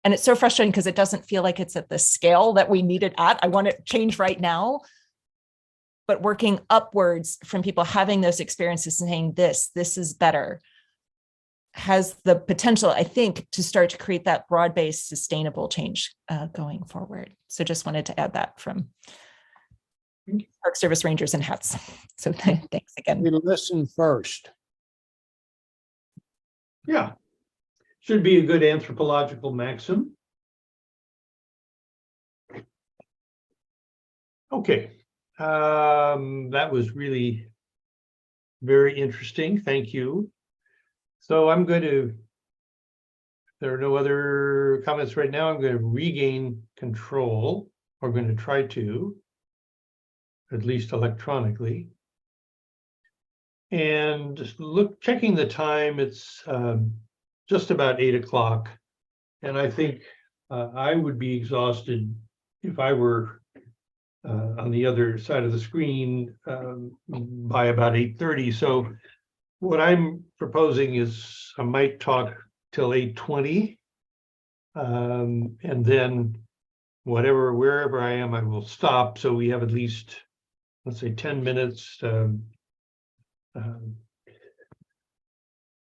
And it's so frustrating because it doesn't feel like it's at the scale that we need it at. I want it change right now. but working upwards from people having those experiences and saying this is better, has the potential, I think, to start to create that broad-based sustainable change going forward. So just wanted to add that from Park Service Rangers and hats. So thanks again. We listen first. Yeah, should be a good anthropological maxim. Okay, that was really very interesting. Thank you. So I'm going to, if there are no other comments right now, I'm going to regain control. We're going to try to, at least electronically. And just checking the time, it's just about 8 o'clock. And I think I would be exhausted if I were on the other side of the screen by about 8:30. So what I'm proposing is I might talk till 8:20. And then wherever I am, I will stop. So we have at least, let's say, 10 minutes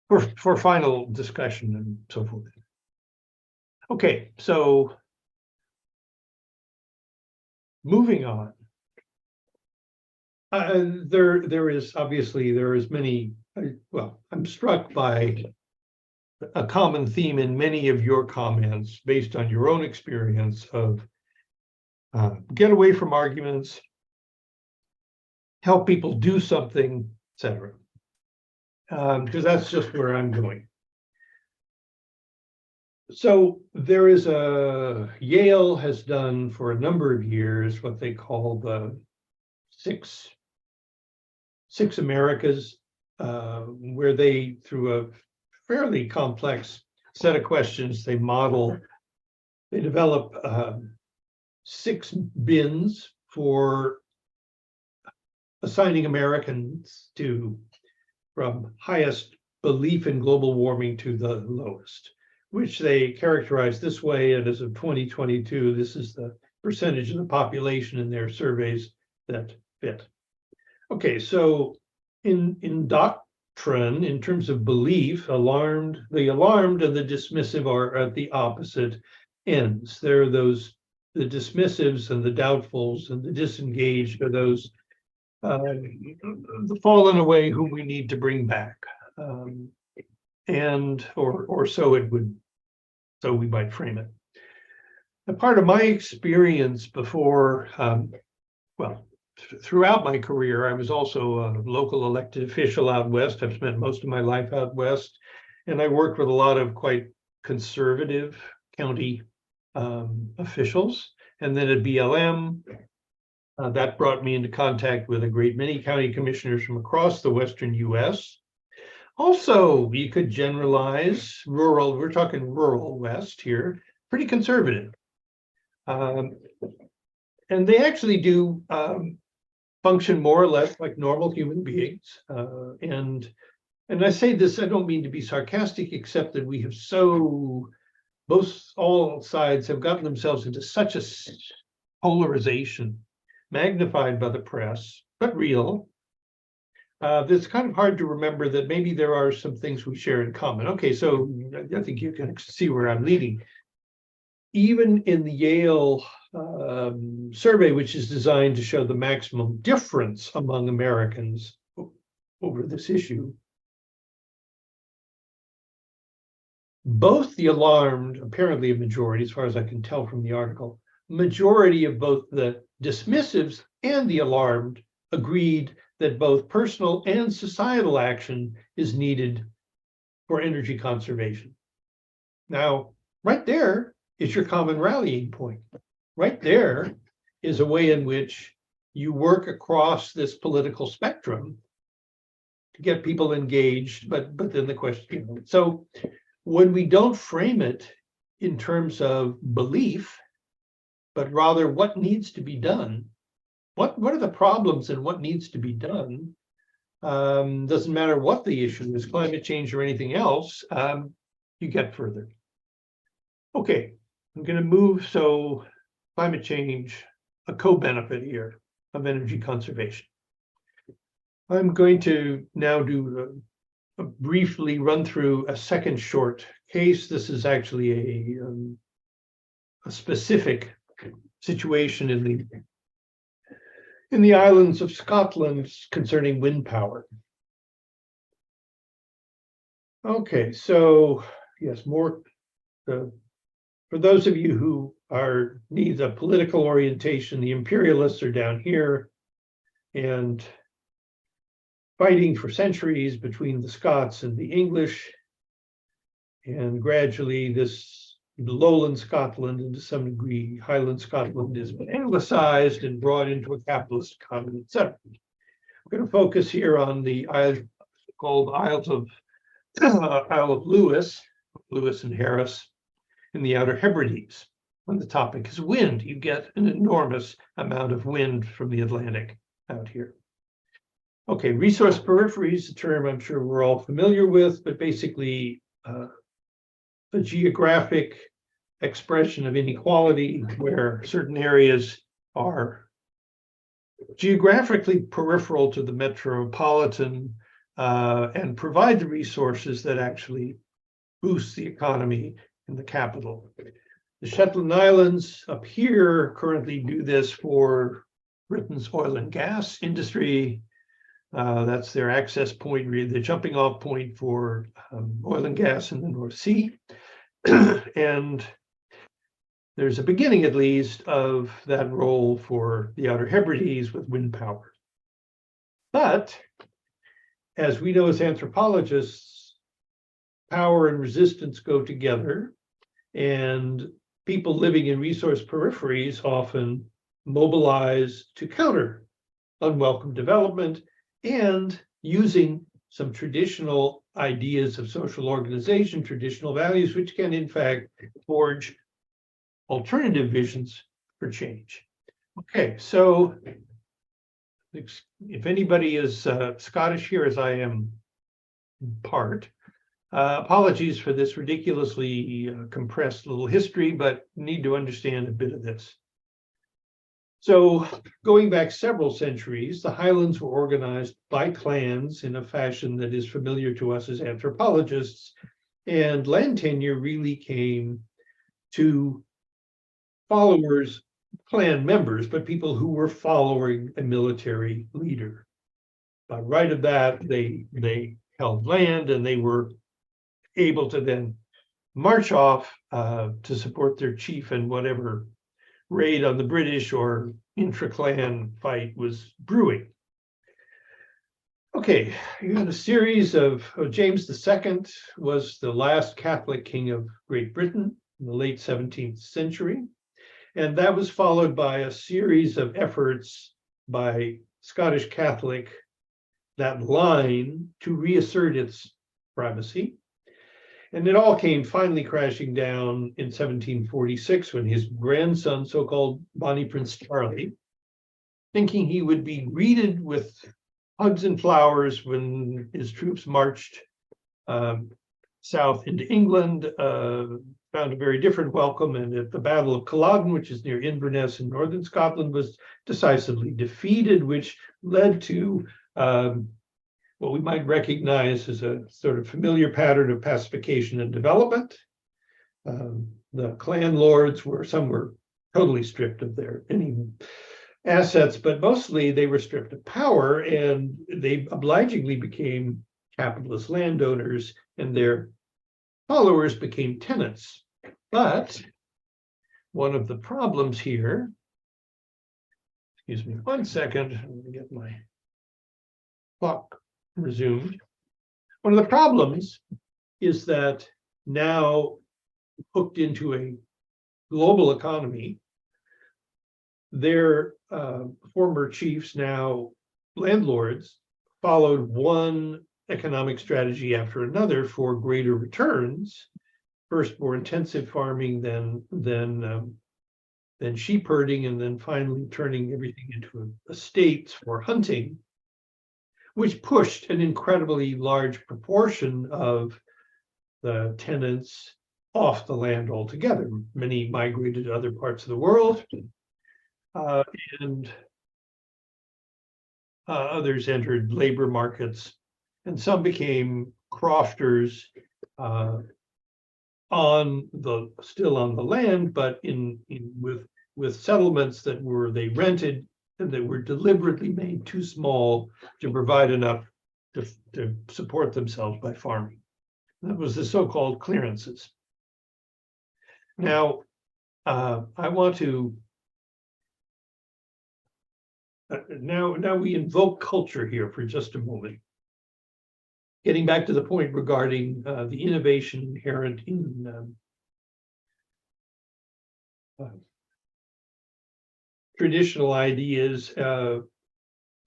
for final discussion and so forth. Okay, so moving on. There is many. Well, I'm struck by a common theme in many of your comments based on your own experience of get away from arguments, help people do something, etc. Because that's just where I'm going. So there is Yale has done for a number of years what they call the six Americas, where they, through a fairly complex set of questions, they develop 6 bins for assigning Americans from highest belief in global warming to the lowest, which they characterize this way. And as of 2022, this is the percentage of the population in their surveys that fit. Okay, so in doctrine, in terms of belief, the alarmed and the dismissive are at the opposite ends. There are the dismissives and the doubtfuls, and the disengaged are those the fallen away whom we need to bring back. Or so we might frame it. A part of my experience before, throughout my career, I was also a local elected official out west. I've spent most of my life out west, and I worked with a lot of quite conservative county officials. And then at BLM, that brought me into contact with a great many county commissioners from across the Western US. Also, you could generalize rural, we're talking rural West here, pretty conservative. And they actually do function more or less like normal human beings. And I say this, I don't mean to be sarcastic, except that we have all sides have gotten themselves into such a polarization, magnified by the press, but real. It's kind of hard to remember that maybe there are some things we share in common. Okay, so I think you can see where I'm leading. Even in the Yale survey, which is designed to show the maximum difference among Americans over this issue, both the alarmed, apparently a majority, as far as I can tell from the article, majority of both the dismissives and the alarmed agreed that both personal and societal action is needed for energy conservation. Now, right there is your common rallying point. Right there is a way in which you work across this political spectrum to get people engaged, but then the question, so when we don't frame it in terms of belief, but rather what needs to be done, what are the problems and what needs to be done, doesn't matter what the issue is, climate change or anything else, you get further. Okay, I'm going to move, so climate change, a co-benefit here. of energy conservation. I'm going to now do briefly run through a second short case. This is actually a specific situation in the islands of Scotland concerning wind power. Okay, so yes, more for those of you who need a political orientation, the imperialists are down here and fighting for centuries between the Scots and the English. And gradually this lowland Scotland and to some degree Highland Scotland is anglicized and brought into a capitalist economy, etc. We're going to focus here on the isle called Isle of Lewis and Harris in the Outer Hebrides. When the topic is wind, you get an enormous amount of wind from the Atlantic out here. Okay, resource periphery is a term I'm sure we're all familiar with, but basically a geographic expression of inequality where certain areas are geographically peripheral to the metropolitan and provide the resources that actually boost the economy in the capital. The Shetland Islands up here currently do this for Britain's oil and gas industry. That's their access point, really, the jumping off point for oil and gas in the North Sea. And there's a beginning, at least, of that role for the Outer Hebrides with wind power. But as we know as anthropologists, power and resistance go together, and people living in resource peripheries often mobilize to counter unwelcome development and using some traditional ideas of social organization, traditional values, which can in fact forge alternative visions for change. Okay, so if anybody is Scottish here, as I am in part, apologies for this ridiculously compressed little history, but need to understand a bit of this. So going back several centuries, the Highlands were organized by clans in a fashion that is familiar to us as anthropologists, and land tenure really came to followers, clan members, but people who were following a military leader. By right of that, they held land and they were able to then march off to support their chief in whatever raid on the British or intra-clan fight was brewing. Okay, you had a series of James II was the last Catholic king of Great Britain in the late 17th century. And that was followed by a series of efforts by Scottish Catholic, that line, to reassert its primacy. And it all came finally crashing down in 1746 when his grandson, so-called Bonnie Prince Charlie, thinking he would be greeted with hugs and flowers when his troops marched south into England, found a very different welcome, and at the Battle of Culloden, which is near Inverness in northern Scotland, was decisively defeated, which led to what we might recognize as a sort of familiar pattern of pacification and development. The clan lords some were totally stripped of any assets, but mostly they were stripped of power, and they obligingly became capitalist landowners, and their followers became tenants. But one of the problems here, excuse me 1 second, I'm going to get my clock resumed. One of the problems is that now hooked into a global economy, their former chiefs, now landlords, followed one economic strategy after another for greater returns. First, more intensive farming, then sheep herding, and then finally turning everything into estates for hunting, which pushed an incredibly large proportion of the tenants off the land altogether. Many migrated to other parts of the world, and others entered labor markets, and some became crofters still on the land, but with settlements that they rented and that were deliberately made too small to provide enough to support themselves by farming. That was the so-called clearances. Now, I want to now we invoke culture here for just a moment. Getting back to the point regarding the innovation inherent in traditional ideas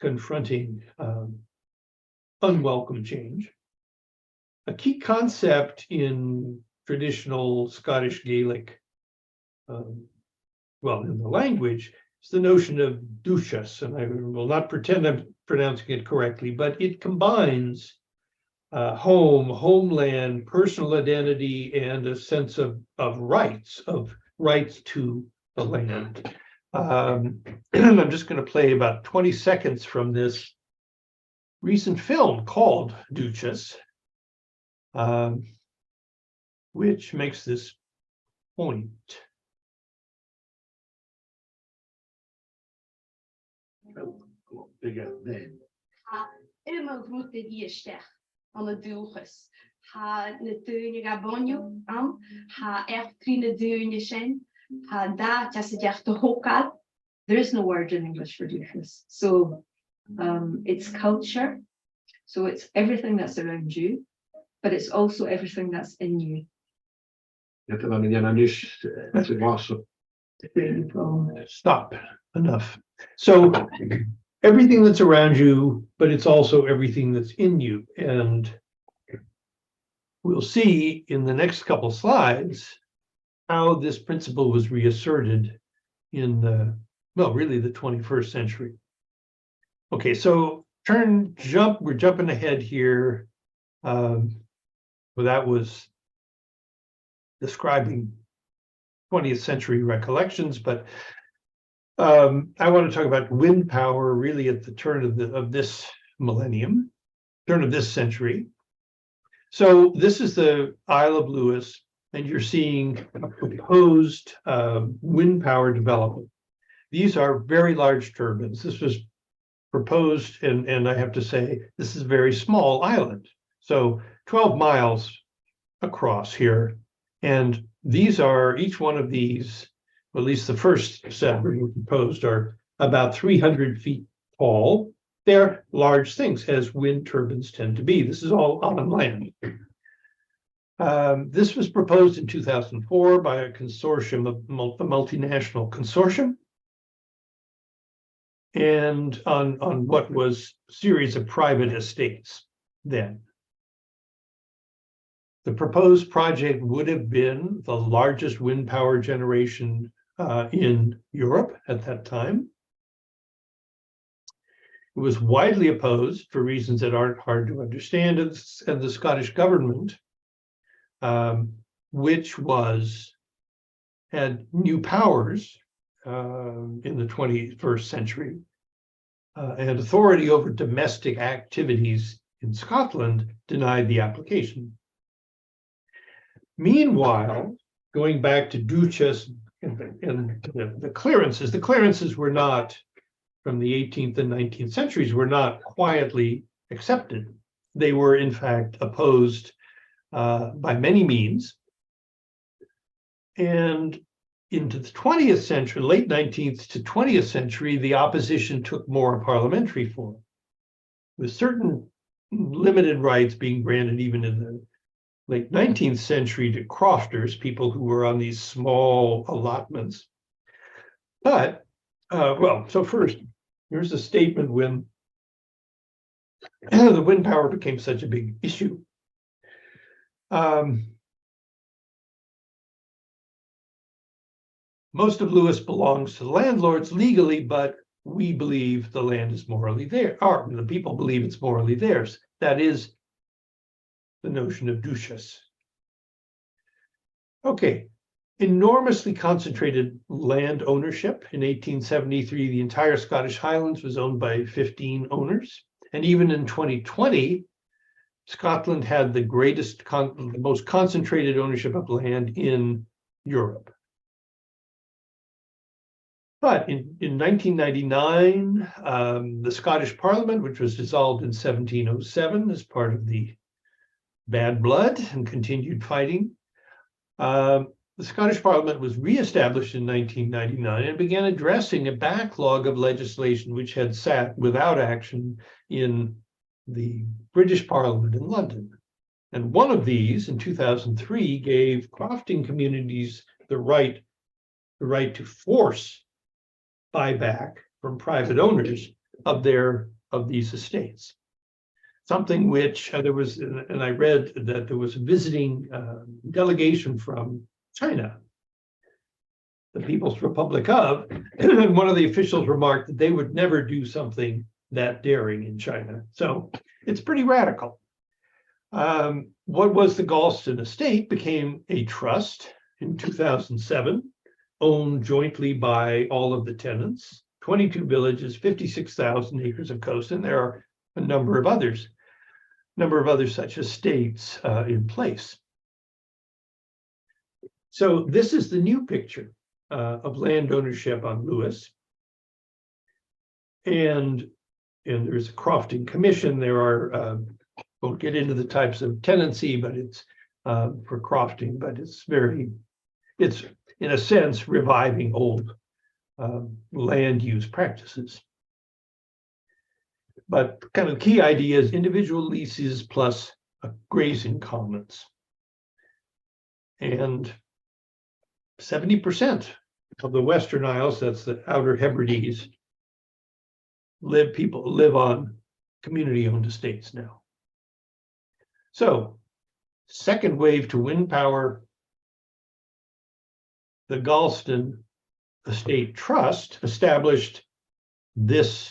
confronting unwelcome change. A key concept in traditional Scottish Gaelic, in the language, is the notion of duchess, and I will not pretend I'm pronouncing it correctly, but it combines homeland, personal identity, and a sense of rights to the land. I'm just going to play about 20 seconds from this recent film called Duchess, which makes this point. An y dúchas. Ha na dúine ga bonio am, ha ertri na dúine sin, ha da tas to hokal. There is no word in English for duchas. So it's culture. So it's everything that's around you, but it's also everything that's in you. Stop. Enough. So everything that's around you, but it's also everything that's in you. And we'll see in the next couple slides how this principle was reasserted in really the 21st century. Okay, so we're jumping ahead here. That was describing 20th century recollections, but I want to talk about wind power really at the turn of this millennium, turn of this century. So this is the Isle of Lewis, and you're seeing a proposed wind power development. These are very large turbines. This was proposed, and I have to say, this is a very small island. So 12 miles across here. And these are, each one of these, or at least the first set we proposed, are about 300 feet tall. They're large things, as wind turbines tend to be. This is all on land. This was proposed in 2004 by a consortium, a multinational consortium, and on what was a series of private estates then. The proposed project would have been the largest wind power generation in Europe at that time. It was widely opposed for reasons that aren't hard to understand, and the Scottish government, which had new powers in the 21st century and authority over domestic activities in Scotland, denied the application. Meanwhile, going back to Duchess and the clearances were not, from the 18th and 19th centuries, were not quietly accepted. They were, in fact, opposed by many means. And into the 20th century, late 19th to 20th century, the opposition took more parliamentary form, with certain limited rights being granted even in the late 19th century to crofters, people who were on these small allotments. But, so first, here's a statement when the wind power became such a big issue. Most of Lewis belongs to the landlords legally, but we believe the land is morally theirs, or the people believe it's morally theirs. That is the notion of duchess. Okay, enormously concentrated land ownership. In 1873, the entire Scottish Highlands was owned by 15 owners. And even in 2020, Scotland had the the most concentrated ownership of land in Europe. But in 1999, the Scottish Parliament, which was dissolved in 1707 as part of the bad blood and continued fighting, the Scottish Parliament was reestablished in 1999 and began addressing a backlog of legislation which had sat without action in the British Parliament in London. And one of these, in 2003, gave crofting communities the right to force buyback from private owners of these estates. Something which there was, and I read that there was a visiting delegation from China, the People's Republic of, and one of the officials remarked that they would never do something that daring in China. So it's pretty radical. What was the Galston estate became a trust in 2007, owned jointly by all of the tenants, 22 villages, 56,000 acres of coast, and there are a number of others such estates in place. So this is the new picture of land ownership on Lewis. And there's a crofting commission. There are, won't get into the types of tenancy, but it's for crofting, but it's in a sense reviving old land use practices. But kind of key idea is individual leases plus grazing commons. And 70% of the Western Isles, that's the Outer Hebrides, people live on community-owned estates now. So, second wave to wind power, the Galston Estate Trust established this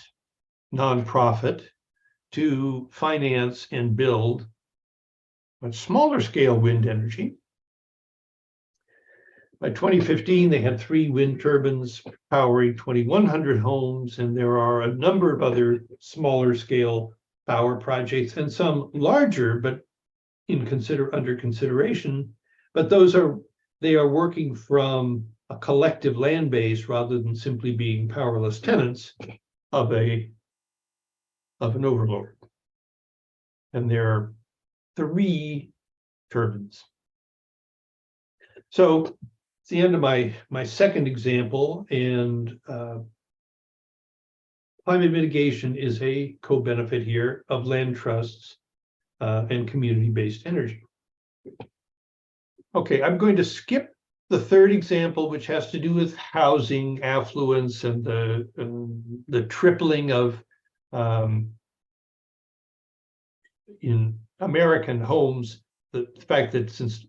nonprofit to finance and build much smaller scale wind energy. By 2015, they had 3 wind turbines powering 2,100 homes, and there are a number of other smaller scale power projects and some larger, but under consideration. But they are working from a collective land base rather than simply being powerless tenants of an overlord. And there are 3 turbines. So it's the end of my second example, and climate mitigation is a co-benefit here of land trusts and community-based energy. Okay, I'm going to skip the third example, which has to do with housing, affluence, and the tripling of in American homes, the fact that since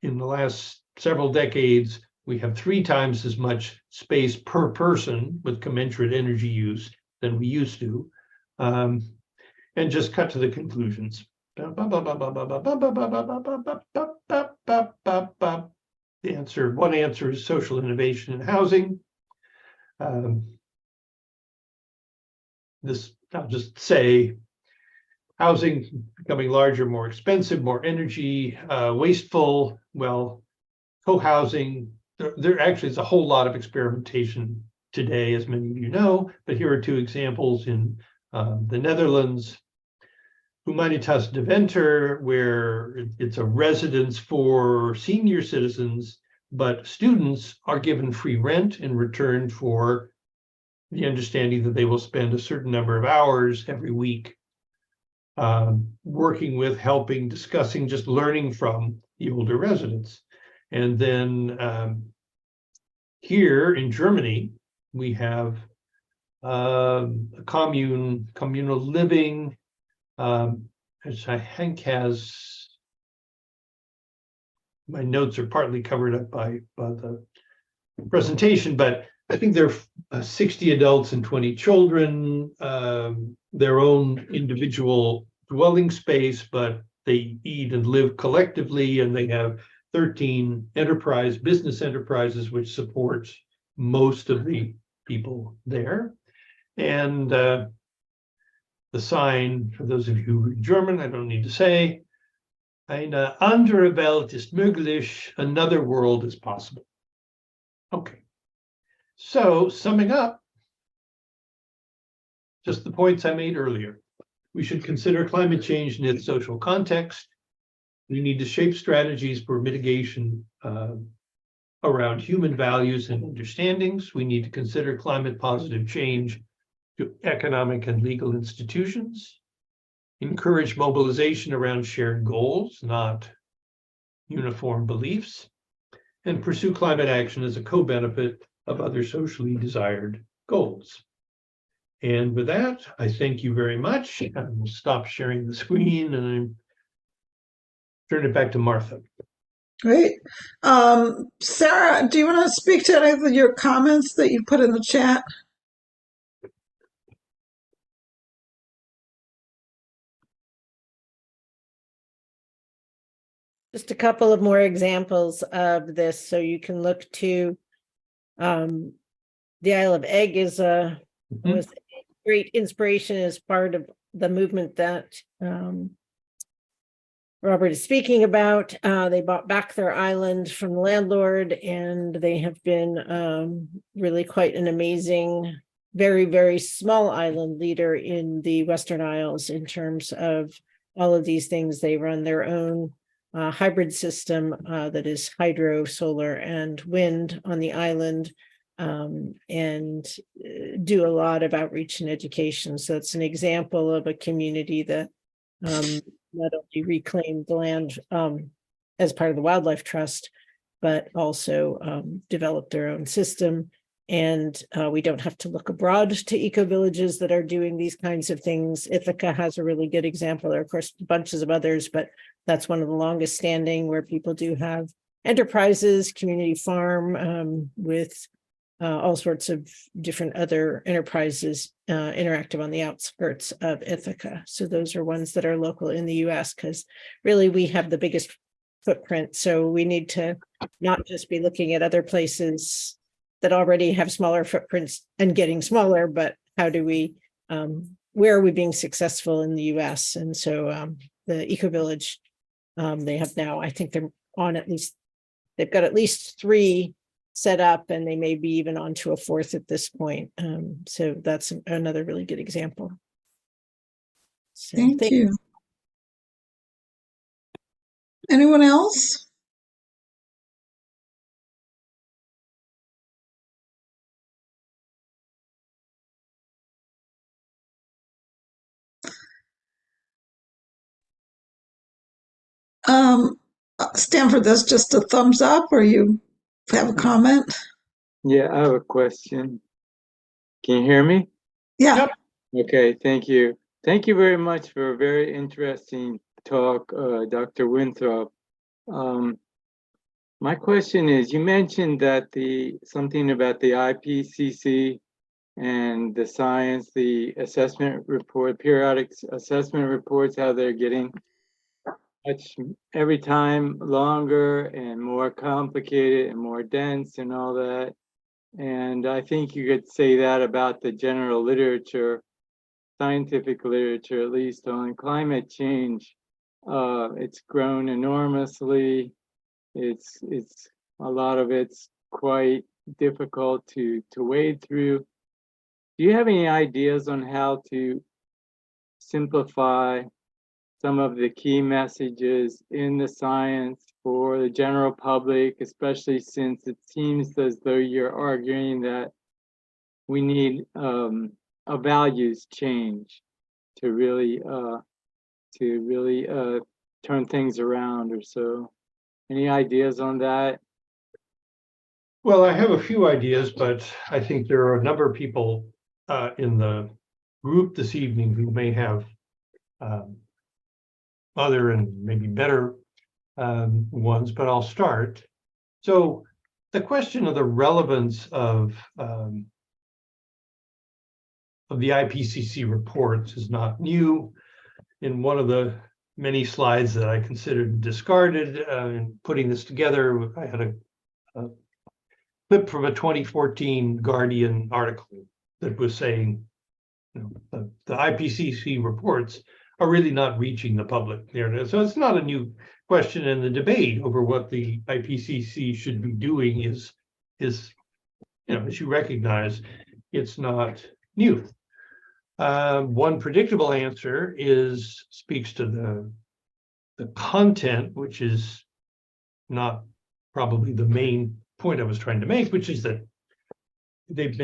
in the last several decades, we have 3 times as much space per person with commensurate energy use than we used to, and just cut to the conclusions. One answer is social innovation in housing. I'll just say, housing becoming larger, more expensive, more energy wasteful. Well, co-housing, there actually is a whole lot of experimentation today, as many of you know, but here are 2 examples in the Netherlands. Humanitas Deventer, where it's a residence for senior citizens, but students are given free rent in return for the understanding that they will spend a certain number of hours every week working with, helping, discussing, just learning from the older residents. And then here in Germany, we have a communal living, which I think has, my notes are partly covered up by the presentation, but I think there are 60 adults and 20 children, their own individual dwelling space, but they eat and live collectively, and they have 13 business enterprises, which support most of the people there. And the sign, for those of you who read German, I don't need to say, eine andere Welt ist möglich, another world is possible. Okay. So summing up, just the points I made earlier. We should consider climate change in its social context. We need to shape strategies for mitigation around human values and understandings. We need to consider climate positive change to economic and legal institutions. Encourage mobilization around shared goals, not uniform beliefs. And pursue climate action as a co-benefit of other socially desired goals. And with that, I thank you very much. I will stop sharing the screen and turn it back to Martha. Great. Sarah, do you want to speak to any of your comments that you put in the chat? Just a couple of more examples of this, so you can look to the Isle of Egg was a great inspiration as part of the movement that Robert is speaking about. They bought back their island from the landlord, and they have been really quite an amazing, very, very small island leader in the Western Isles in terms of all of these things. They run their own hybrid system that is hydro, solar, and wind on the island, and do a lot of outreach and education. So it's an example of a community that not only reclaimed the land as part of the Wildlife Trust, but also developed their own system. And we don't have to look abroad to eco-villages that are doing these kinds of things. Ithaca has a really good example. There are, of course, bunches of others, but that's one of the longest standing where people do have enterprises, community farm with all sorts of different other enterprises interactive on the outskirts of Ithaca. So those are ones that are local in the US, because really we have the biggest footprint. So we need to not just be looking at other places that already have smaller footprints and getting smaller, but how do we, where are we being successful in the US? And so the Eco-Village, they have now, I think they're on they've got at least 3 set up, and they may be even on to a 4th at this point. So that's another really good example. So, Thank you. Anyone else? Stanford, that's just a thumbs up, or you have a comment? Yeah, I have a question. Can you hear me? Yeah. Yep. Okay, thank you. Thank you very much for a very interesting talk, Dr. Winthrop. My question is, you mentioned that something about the IPCC and the science, the assessment report, periodic assessment reports, how they're getting much every time longer and more complicated and more dense and all that. And I think you could say that about the general literature, scientific literature, at least on climate change. It's grown enormously. It's a lot of it's quite difficult to wade through. Do you have any ideas on how to simplify some of the key messages in the science for the general public, especially since it seems as though you're arguing that we need a values change to really turn things around or so? Any ideas on that? Well, I have a few ideas, but I think there are a number of people in the group this evening who may have other and maybe better ones, but I'll start. So the question of the relevance of the IPCC reports is not new. In one of the many slides that I considered discarded in putting this together. I had a clip from a 2014 Guardian article that was saying, the IPCC reports are really not reaching the public narrative. So it's not a new question, and the debate over what the IPCC should be doing is, as you recognize, it's not new. One predictable answer speaks to the content, which is not probably the main point I was trying to make, which is that there's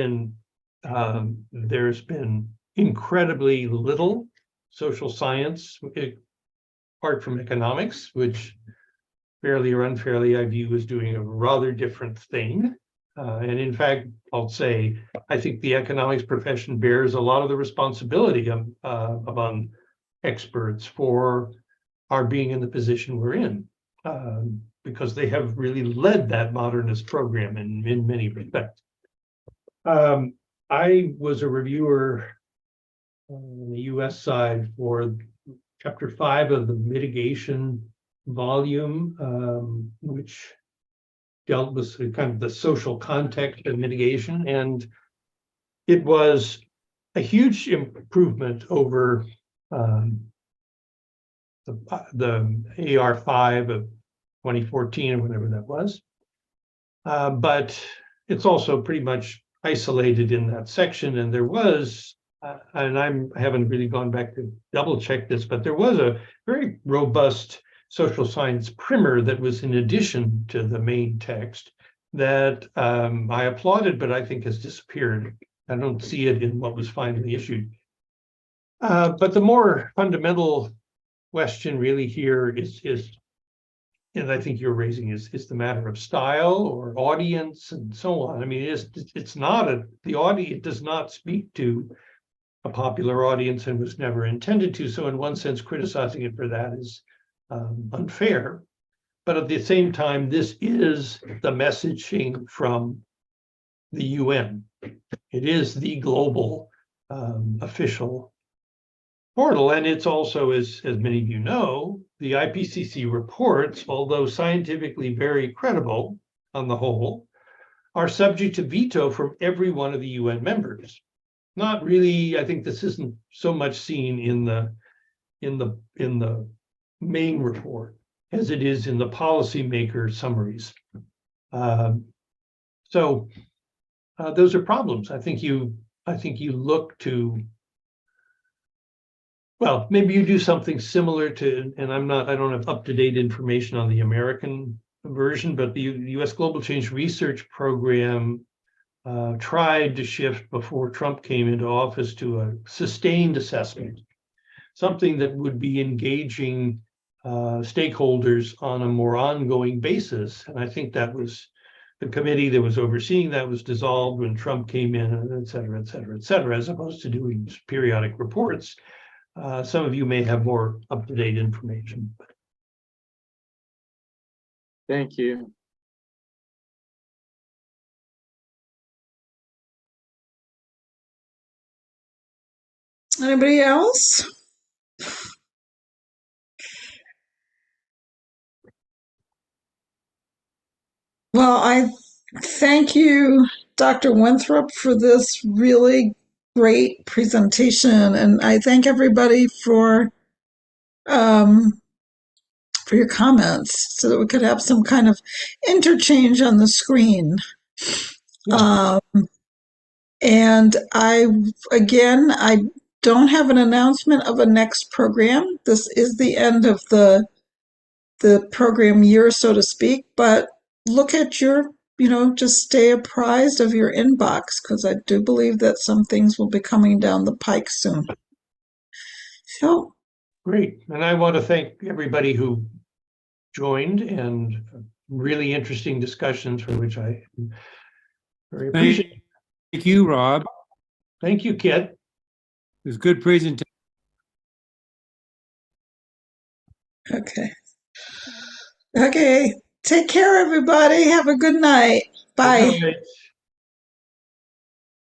been incredibly little social science, apart from economics, which fairly or unfairly I view as doing a rather different thing. And in fact, I'll say, I think the economics profession bears a lot of the responsibility among experts for our being in the position we're in, because they have really led that modernist program in many respects. I was a reviewer on the US side for chapter 5 of the Mitigation volume, which dealt with kind of the social context of mitigation. And it was a huge improvement over the AR5 of 2014 or whatever that was. But it's also pretty much isolated in that section. And there was, and I haven't really gone back to double check this, but there was a very robust social science primer that was in addition to the main text that I applauded, but I think has disappeared. I don't see it in what was finally issued. But the more fundamental question really here is, and I think you're raising is the matter of style or audience and so on. I mean, it's not the audience, it does not speak to a popular audience and was never intended to. So in one sense, criticizing it for that is unfair. But at the same time, this is the messaging from the UN. It is the global official portal. And it's also, as many of you know, the IPCC reports, although scientifically very credible on the whole, are subject to veto from every one of the UN members. Not really, I think this isn't so much seen in the main report as it is in the policymaker summaries. So those are problems. I think you look to, well, maybe you do something similar to, and I don't have up-to-date information on the American version, but the US Global Change Research Program tried to shift before Trump came into office to a sustained assessment, something that would be engaging stakeholders on a more ongoing basis. And I think that was the committee that was overseeing that was dissolved when Trump came in, et cetera, et cetera, et cetera, as opposed to doing periodic reports. Some of you may have more up-to-date information. Thank you. Anybody else? Well, I thank you, Dr. Winthrop, for this really great presentation, and I thank everybody for your comments so that we could have some kind of interchange on the screen. Yeah. And I don't have an announcement of a next program. This is the end of the program year, so to speak, but look at your, just stay apprised of your inbox, because I do believe that some things will be coming down the pike soon. So Great. And I want to thank everybody who joined, and really interesting discussions for which I very appreciate. Thank you, Rob. Thank you, Kit. It was a good presentation. okay, take care, everybody. Have a good night. Bye. Good night.